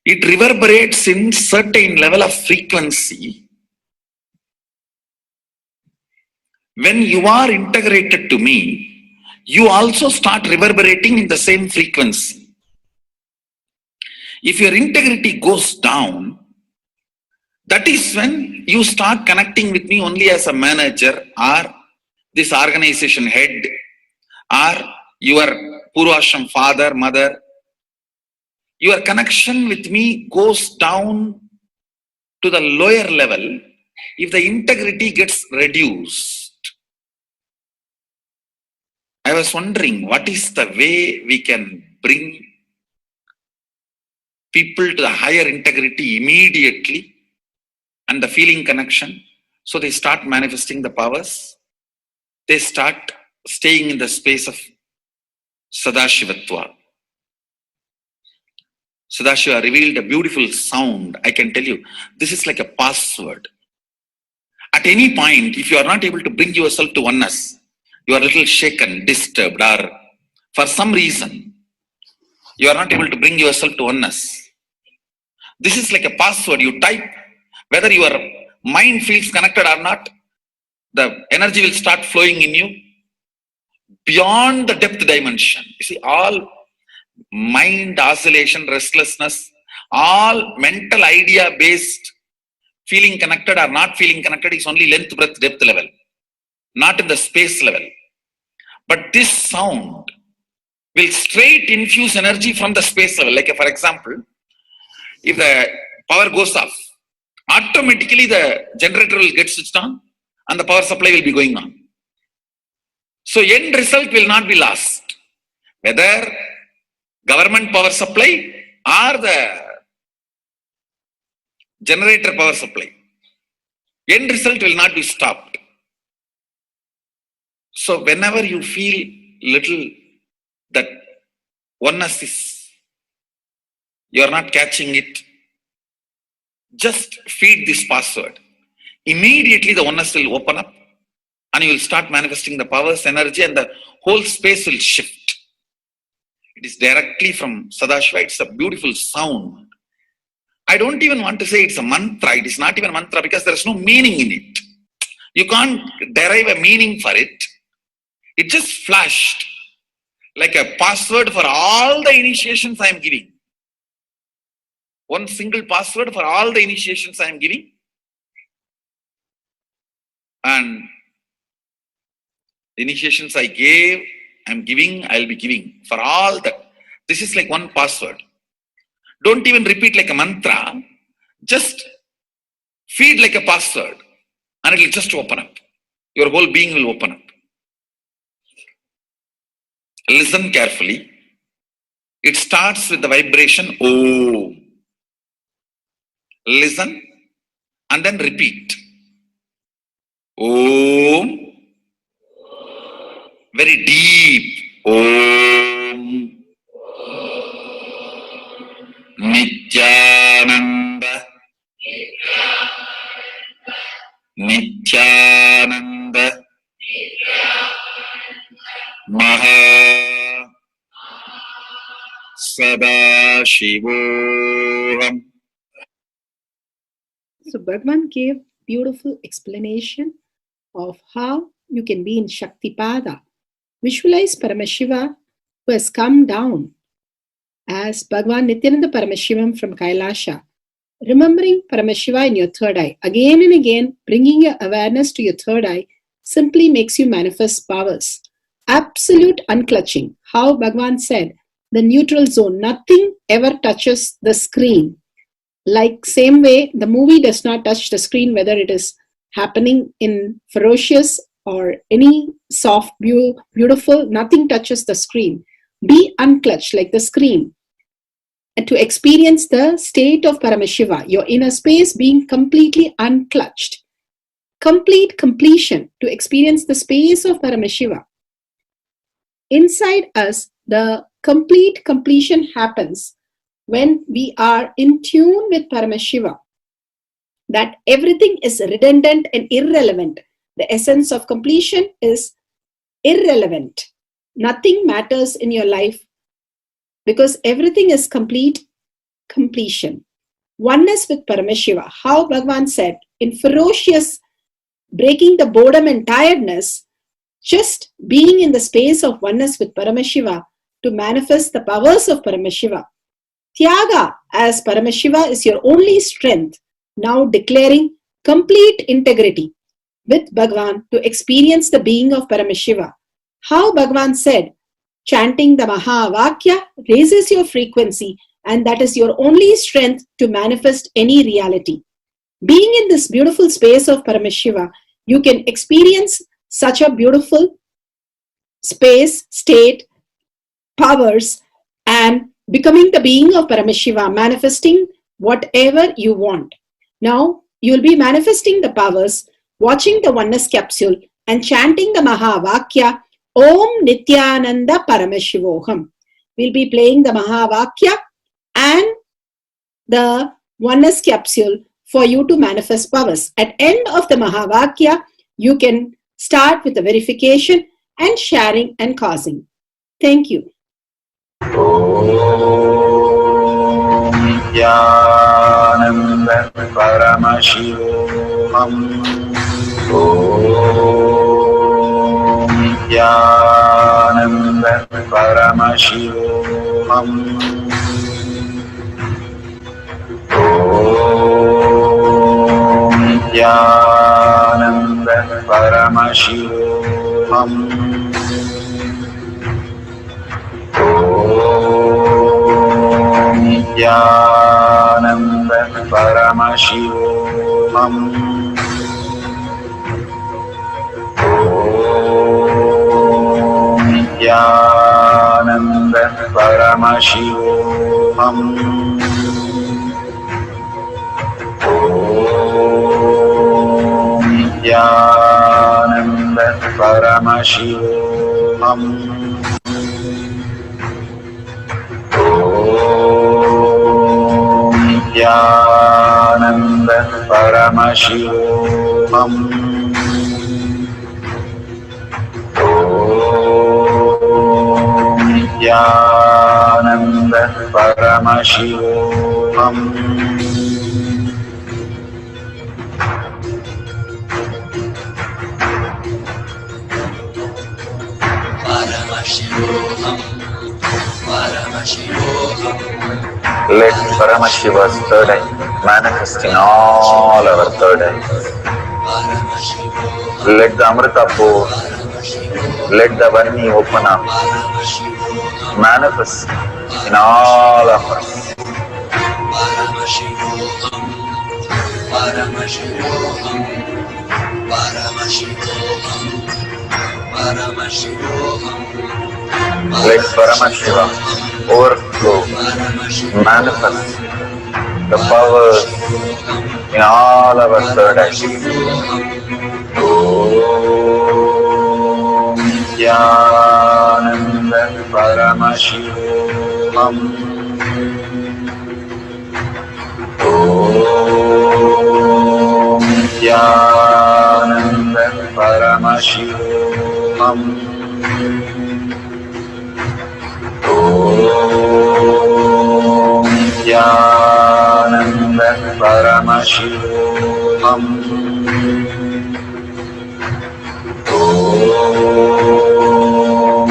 it reverberates in certain level of frequency. When you are integrated to me, you also start reverberating in the same frequency. If your integrity goes down, that is when you start connecting with me only as a manager or this organization head or your Purvashram father, mother. Your connection with me goes down to the lower level if the integrity gets reduced. I was wondering, what is the way we can bring people to the higher integrity immediately and the feeling connection, so they start manifesting the powers, they start staying in the space of Sadashivatva. Sadashiva revealed a beautiful sound. I can tell you, this is like a password. At any point, if you are not able to bring yourself to oneness, you are a little shaken, disturbed, or for some reason, you are not able to bring yourself to oneness. This is like a password. You type, whether your mind feels connected or not, the energy will start flowing in you beyond the depth dimension. You see, all mind oscillation, restlessness, all mental idea based feeling connected or not feeling connected is only length, breadth, depth level, not in the space level. But this sound will straight infuse energy from the space level. Like for example, if the power goes off, automatically the generator will get switched on and the power supply will be going on. So end result will not be lost. Whether government power supply or the generator power supply, end result will not be stopped. So whenever you feel little that oneness is, you are not catching it, just feed this password. Immediately the oneness will open up and you will start manifesting the powers, energy, and the whole space will shift. It is directly from Sadashiva. It's a beautiful sound. I don't even want to say it's a mantra. It is not even a mantra because there is no meaning in it. You can't derive a meaning for it. It just flashed like a password for all the initiations I am giving. One single password for all the initiations I am giving. And the initiations I gave, I am giving, I will be giving for all that. This is like one password. Don't even repeat like a mantra. Just feed like a password and it will just open up. Your whole being will open up. Listen carefully. It starts with the vibration Om. Listen and then repeat. Om. Very deep. Om. Nithyananda. Nithyananda. Maha Sadashivoham. So Bhagavan gave beautiful explanation of how you can be in Shaktipada. Visualize Paramashiva who has come down as Bhagavan Nithyananda Paramashivam from Kailasha. Remembering Paramashiva in your third eye, again and again, bringing your awareness to your third eye simply makes you manifest powers. Absolute unclutching. How Bhagavan said, the neutral zone, nothing ever touches the screen. Like same way, the movie does not touch the screen, whether it is happening in ferocious or any soft, beautiful, nothing touches the screen. Be unclutched like the screen. And to experience the state of Paramashiva, your inner space being completely unclutched. Complete completion to experience the space of Paramashiva. Inside us, the complete completion happens when we are in tune with Paramashiva. That everything is redundant and irrelevant. The essence of completion is irrelevant. Nothing matters in your life because everything is complete completion. Oneness with Paramashiva. How Bhagavan said, in ferocious breaking the boredom and tiredness, just being in the space of oneness with Paramashiva to manifest the powers of Paramashiva. Tyaga as Paramashiva is your only strength, now declaring complete integrity with Bhagavan to experience the being of Paramashiva. How Bhagavan said, chanting the Mahavakya raises your frequency and that is your only strength to manifest any reality. Being in this beautiful space of Paramashiva, you can experience such a beautiful space, state, powers, and becoming the being of Paramashiva, manifesting whatever you want. Now, you will be manifesting the powers, watching the oneness capsule, and chanting the Mahavakya, Om Nithyananda Paramashivoham. We'll be playing the Mahavakya and the oneness capsule for you to manifest powers. At end of the Mahavakya, you can start with the verification and sharing and causing. Thank you. Nithyananda Paramashivoham. Nithyananda Paramashivoham. Nithyananda Paramashivoham. Nithyananda Paramashivoham. Nithyananda Paramashivoham. Nithyananda Paramashivoham. Nithyananda Paramashivoham. Nithyananda Paramashivoham. Let Paramashiva's third eye manifest in all our third eyes. Let the Amrita pour, let the Varni open up, manifest in all of us. Let Paramashiva overflow, manifest the powers in all our third eyes. Om Nithyananda Paramashivam. Om Nithyananda Paramashivam. Om Nithyananda Paramashivam. Om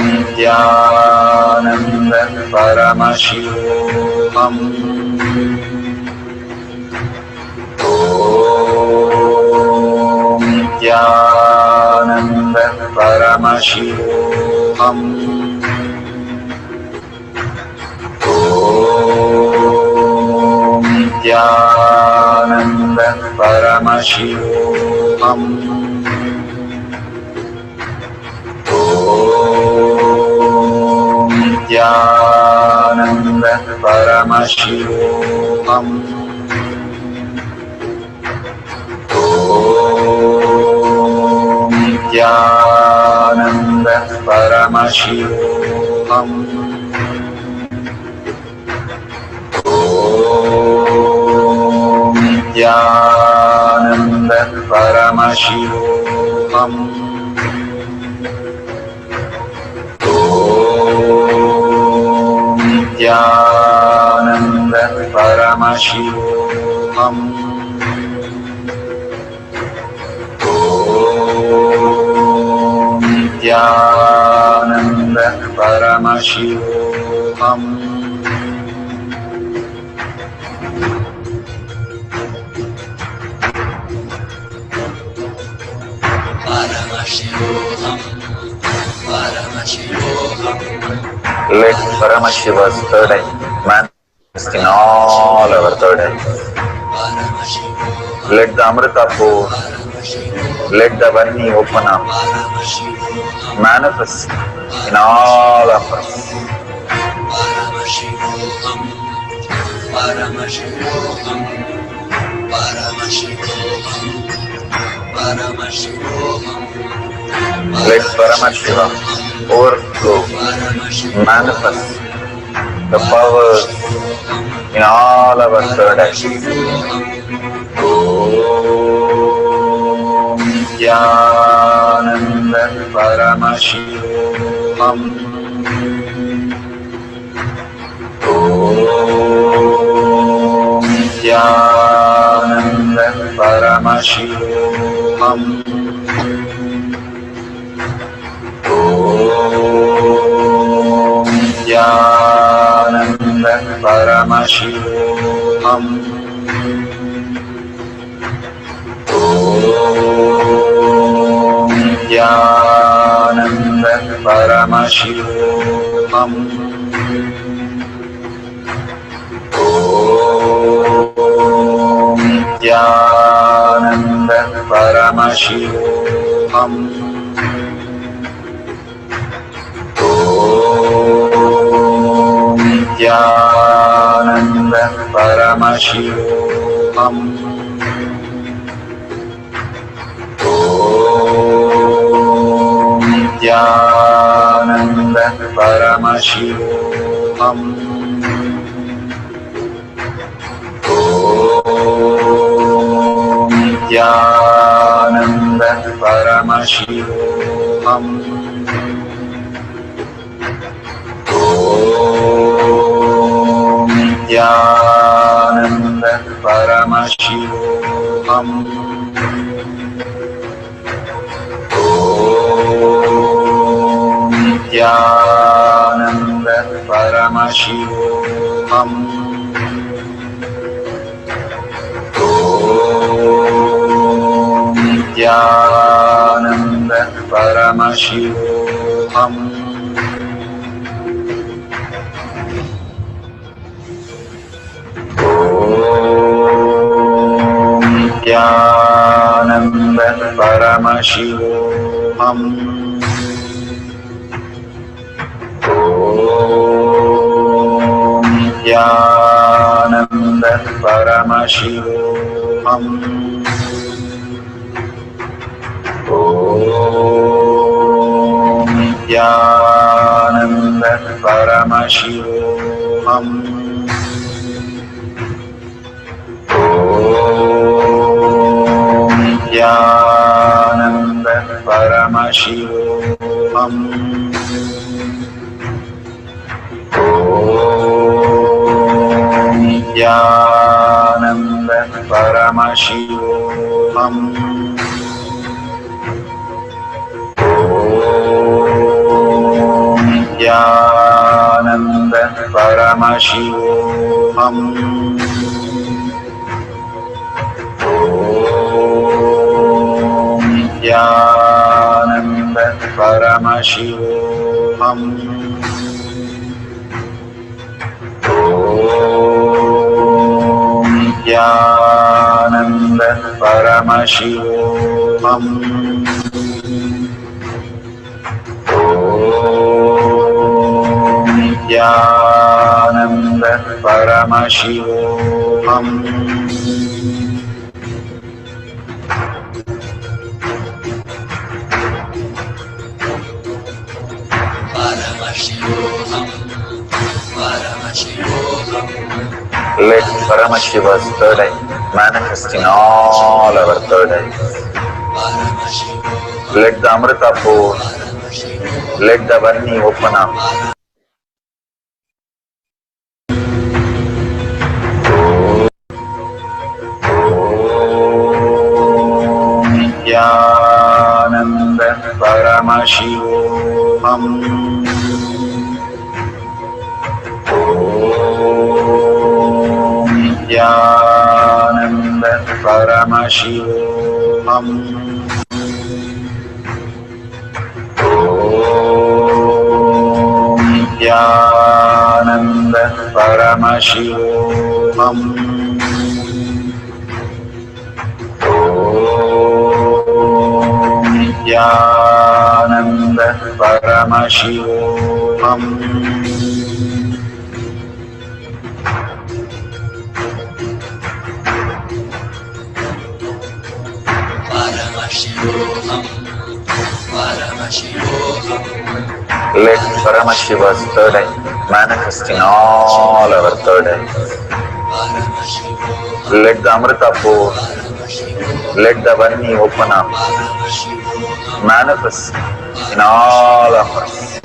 Nithyananda Paramashivam. Om Nithyananda Paramashivam. Om Nithyananda Paramashivam. Om Nithyananda Paramashivam. Om Nithyananda Paramashivam. Om Nithyananda Paramashivam. Om Nithyananda Paramashivam. Om Nithyananda Paramashivam. Let Paramashiva's third eye manifest in all our third eyes. Let the Amrita pour, let the Varni open up, manifest in all of us. Let Paramashiva overflow, manifest the powers in all our third eyes. Om Nithyananda Paramashivam. Om Nithyananda Paramashivam. Om Nithyananda Paramashivam. Om Nithyananda Paramashivam. Om Nithyananda Paramashivam. Om Nithyananda Paramashivam. Om Nithyananda Paramashivam. Om Nithyananda Paramashivam. Om Nithyananda Paramashivam. Om Nithyananda Paramashivam. Om Nithyananda Paramashivam. Om Nithyananda Paramashivam. Om Nithyananda Paramashivoham. Om Nithyananda Paramashivoham. Om Nithyananda Paramashivoham. Om Nithyananda Paramashivoham. Om Nithyananda Paramashivoham. Om Nithyananda Paramashivoham. Om Nithyananda Paramashivoham. Om Nithyananda Paramashivoham. Let Paramashiva's third eye manifest in all our third eyes. Let the Amrita pour, let the Varni open up. Om Nithyananda Paramashivoham. Om Nithyananda Paramashivoham. Om Nithyananda Paramashivoham. Om Nithyananda Paramashivoham. Let Paramashiva's third eye manifest in all our third eyes. Let the Amrita pour, let the Varni open up, manifest in all of us.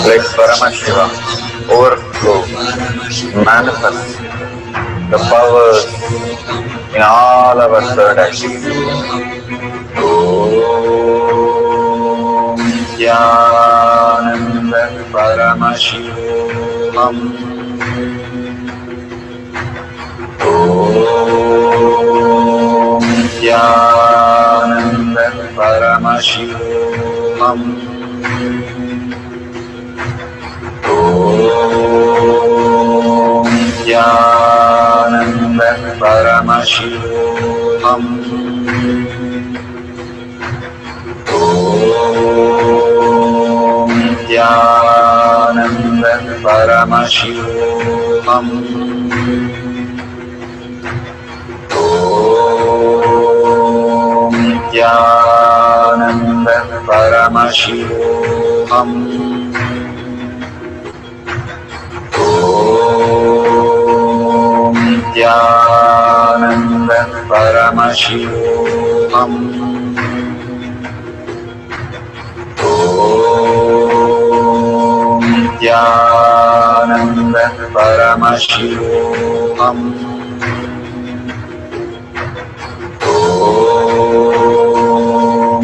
Let Paramashiva overflow, manifest the powers in all our third eyes. Om Nithyananda Paramashivoham. Om Nithyananda Paramashivoham. Om Nithyananda Paramashivoham. Om Nithyananda Paramashivoham. Om Nithyananda Paramashivoham. Om Nithyananda Paramashivoham. Om Nithyananda Paramashivoham. Om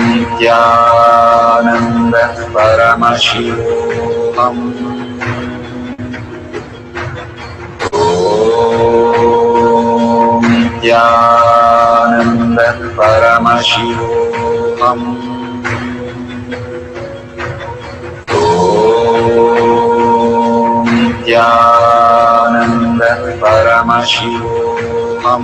Nithyananda Paramashivoham. Om Nithyananda Paramashivoham. Om Nithyananda Paramashivoham.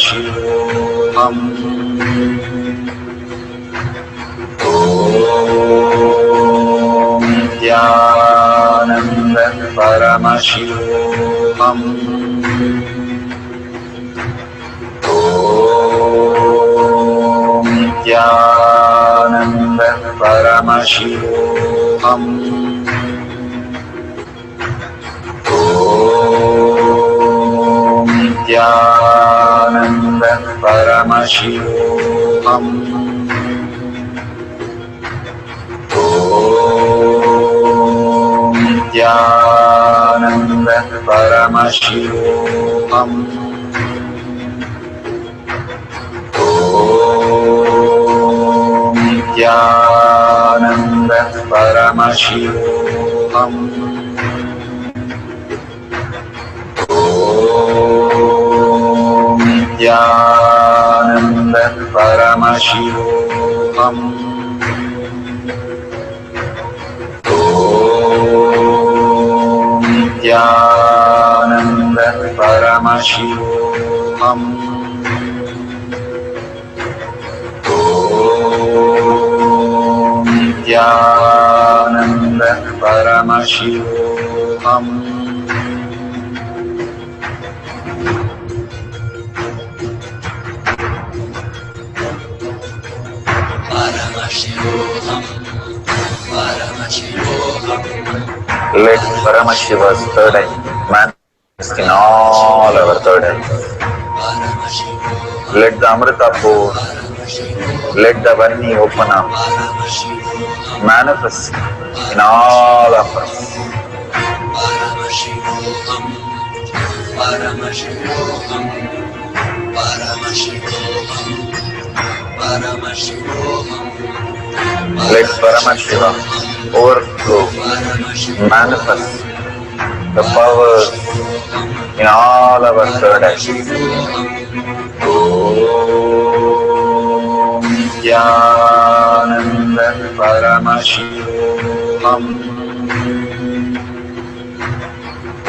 Paramashivoham. Om Nithyananda Paramashivoham. Om Nithyananda Paramashivoham. Om Nithyananda Paramashivoham. Om Nithyananda Paramashivoham. Om Nithyananda Paramashivoham. Om Nithyananda Paramashivoham. Om Nithyananda Paramashivoham. Om Nithyananda Paramashivoham. Let Paramashiva's third eye manifest in all our third eyes. Let the Amrita pour, let the Vani open up, manifest in all of us. Let Paramashiva overflow, manifest the powers in all our third eyes. Om Nithyananda Paramashivoham.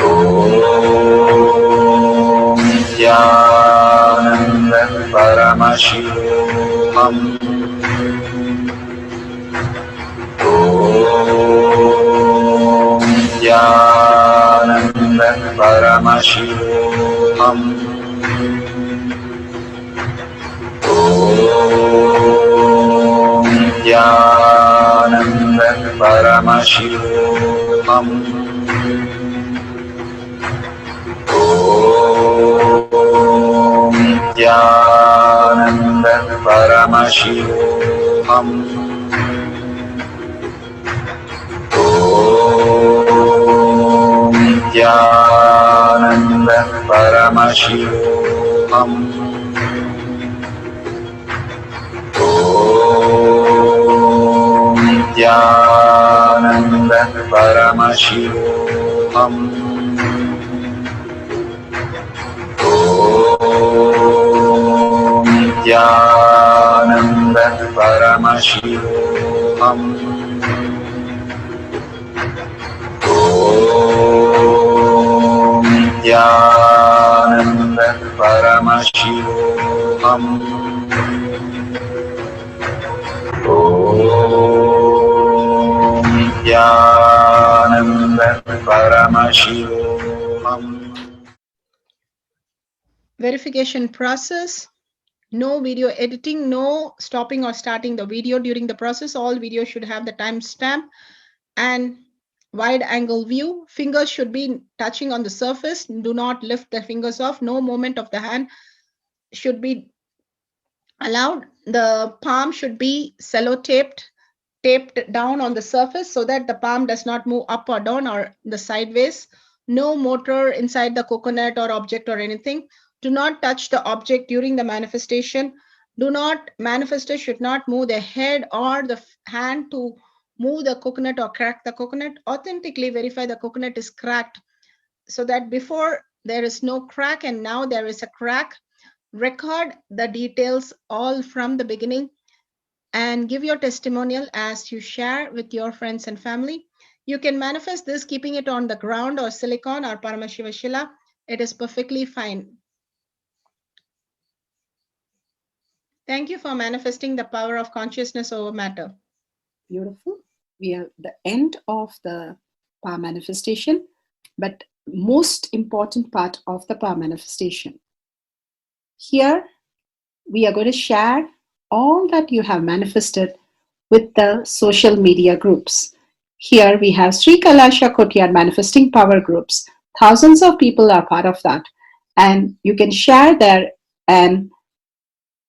Om Nithyananda Paramashivoham. Om Nithyananda Paramashivoham. Om Nithyananda Paramashivoham. Om Nithyananda Paramashivoham. Om Nithyananda Paramashivoham. Om Nithyananda Paramashivoham. Om Nithyananda Paramashivoham. Om Nithyananda Paramashivoham. Om Nithyananda Paramashivoham. Verification process. No video editing, no stopping or starting the video during the process. All videos should have the timestamp and wide angle view. Fingers should be touching on the surface. Do not lift the fingers off. No movement of the hand should be allowed. The palm should be taped down on the surface so that the palm does not move up or down or the sideways. No motor inside the coconut or object or anything. Do not touch the object during the manifestation. Manifestors should not move the head or the hand to move the coconut or crack the coconut. Authentically verify the coconut is cracked so that before there is no crack and now there is a crack. Record the details all from the beginning and give your testimonial as you share with your friends and family. You can manifest this keeping it on the ground or silicon or Paramashiva Shila. It is perfectly fine. Thank you for manifesting the power of consciousness over matter. Beautiful. We are at the end of the power manifestation, but most important part of the power manifestation. Here, we are going to share all that you have manifested with the social media groups. Here we have Sri Kailasha Kotyar Manifesting Power Groups. Thousands of people are part of that. And you can share there and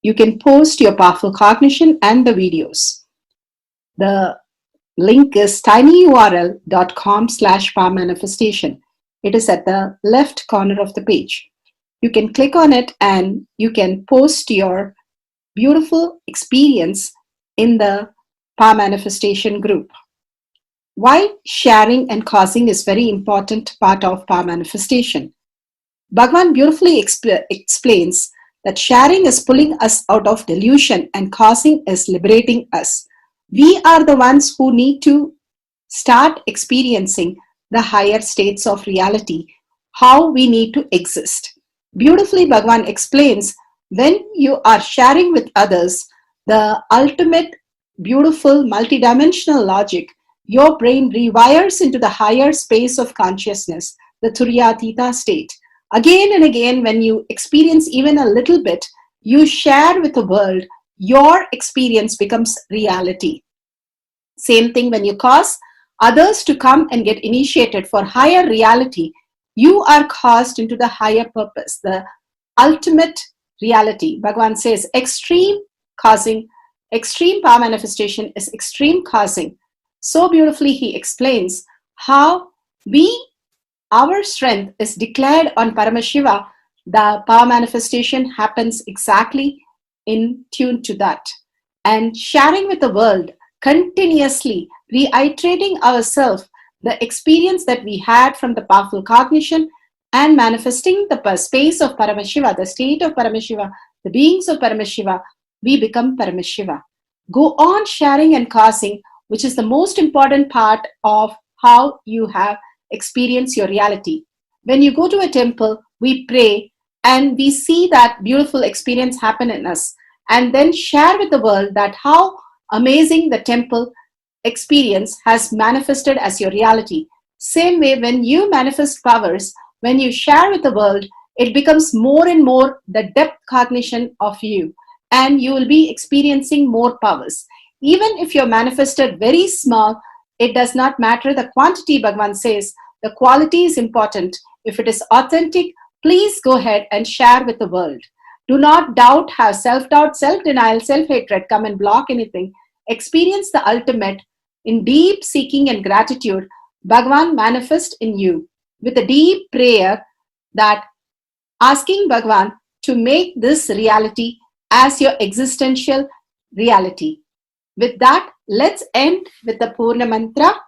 you can post your powerful cognition and the videos. The link is tinyurl.com/power manifestation. It is at the left corner of the page. You can click on it and you can post your beautiful experience in the power manifestation group. Why sharing and causing is very important part of power manifestation. Bhagavan beautifully explains that sharing is pulling us out of delusion and causing is liberating us. We are the ones who need to start experiencing the higher states of reality, how we need to exist. Beautifully, Bhagavan explains when you are sharing with others the ultimate beautiful multidimensional logic, your brain rewires into the higher space of consciousness, the Turyatita state. Again and again, when you experience even a little bit, you share with the world, your experience becomes reality. Same thing when you cause others to come and get initiated for higher reality, you are caused into the higher purpose, the ultimate reality. Bhagavan says extreme causing, extreme power manifestation is extreme causing. So beautifully he explains how our strength is declared on Paramashiva. The power manifestation happens exactly in tune to that. And sharing with the world, continuously reiterating ourselves the experience that we had from the powerful cognition and manifesting the space of Paramashiva, the state of Paramashiva, the beings of Paramashiva, we become Paramashiva. Go on sharing and causing, which is the most important part of how you have experienced your reality. When you go to a temple, we pray and we see that beautiful experience happen in us, and then share with the world that how amazing the temple experience has manifested as your reality. Same way, when you manifest powers, when you share with the world, it becomes more and more the depth cognition of you, and you will be experiencing more powers. Even if you're manifested very small, it does not matter the quantity. Bhagavan says the quality is important. If it is authentic, please go ahead and share with the world. Do not doubt, have self-doubt, self-denial, self-hatred come and block anything. Experience the ultimate in deep seeking and gratitude. Bhagavan manifest in you with a deep prayer, that asking Bhagavan to make this reality as your existential reality. With that, let's end with the Purna Mantra,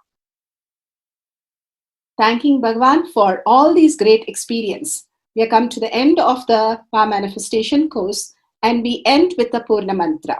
thanking Bhagavan for all these great experience. We have come to the end of the power manifestation course, and we end with the Purna Mantra.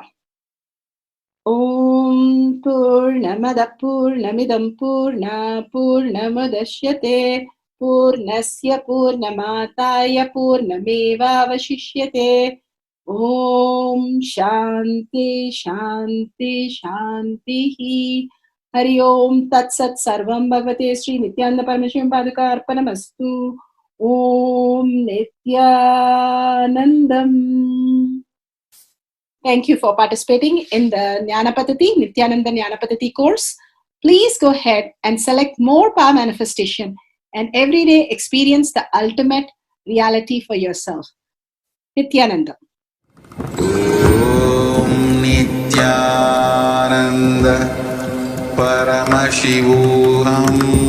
Om Purnamada Purnamidam Purna Purnamudashyate Purnasya Purnamataya Purnameva Vashishyate. Om Shanti Shanti Shanti. Hari Om Tat Sat Sarvam Bhagavate Sri Nithyananda Parameshivam Padaka Arpanamastu. Om Nithyanandam. Thank you for participating in the Jnana Paddhati, Nithyananda Jnana Paddhati course. Please go ahead and select more power manifestation and every day experience the ultimate reality for yourself. Nithyananda. Om Nithyananda Paramashivoham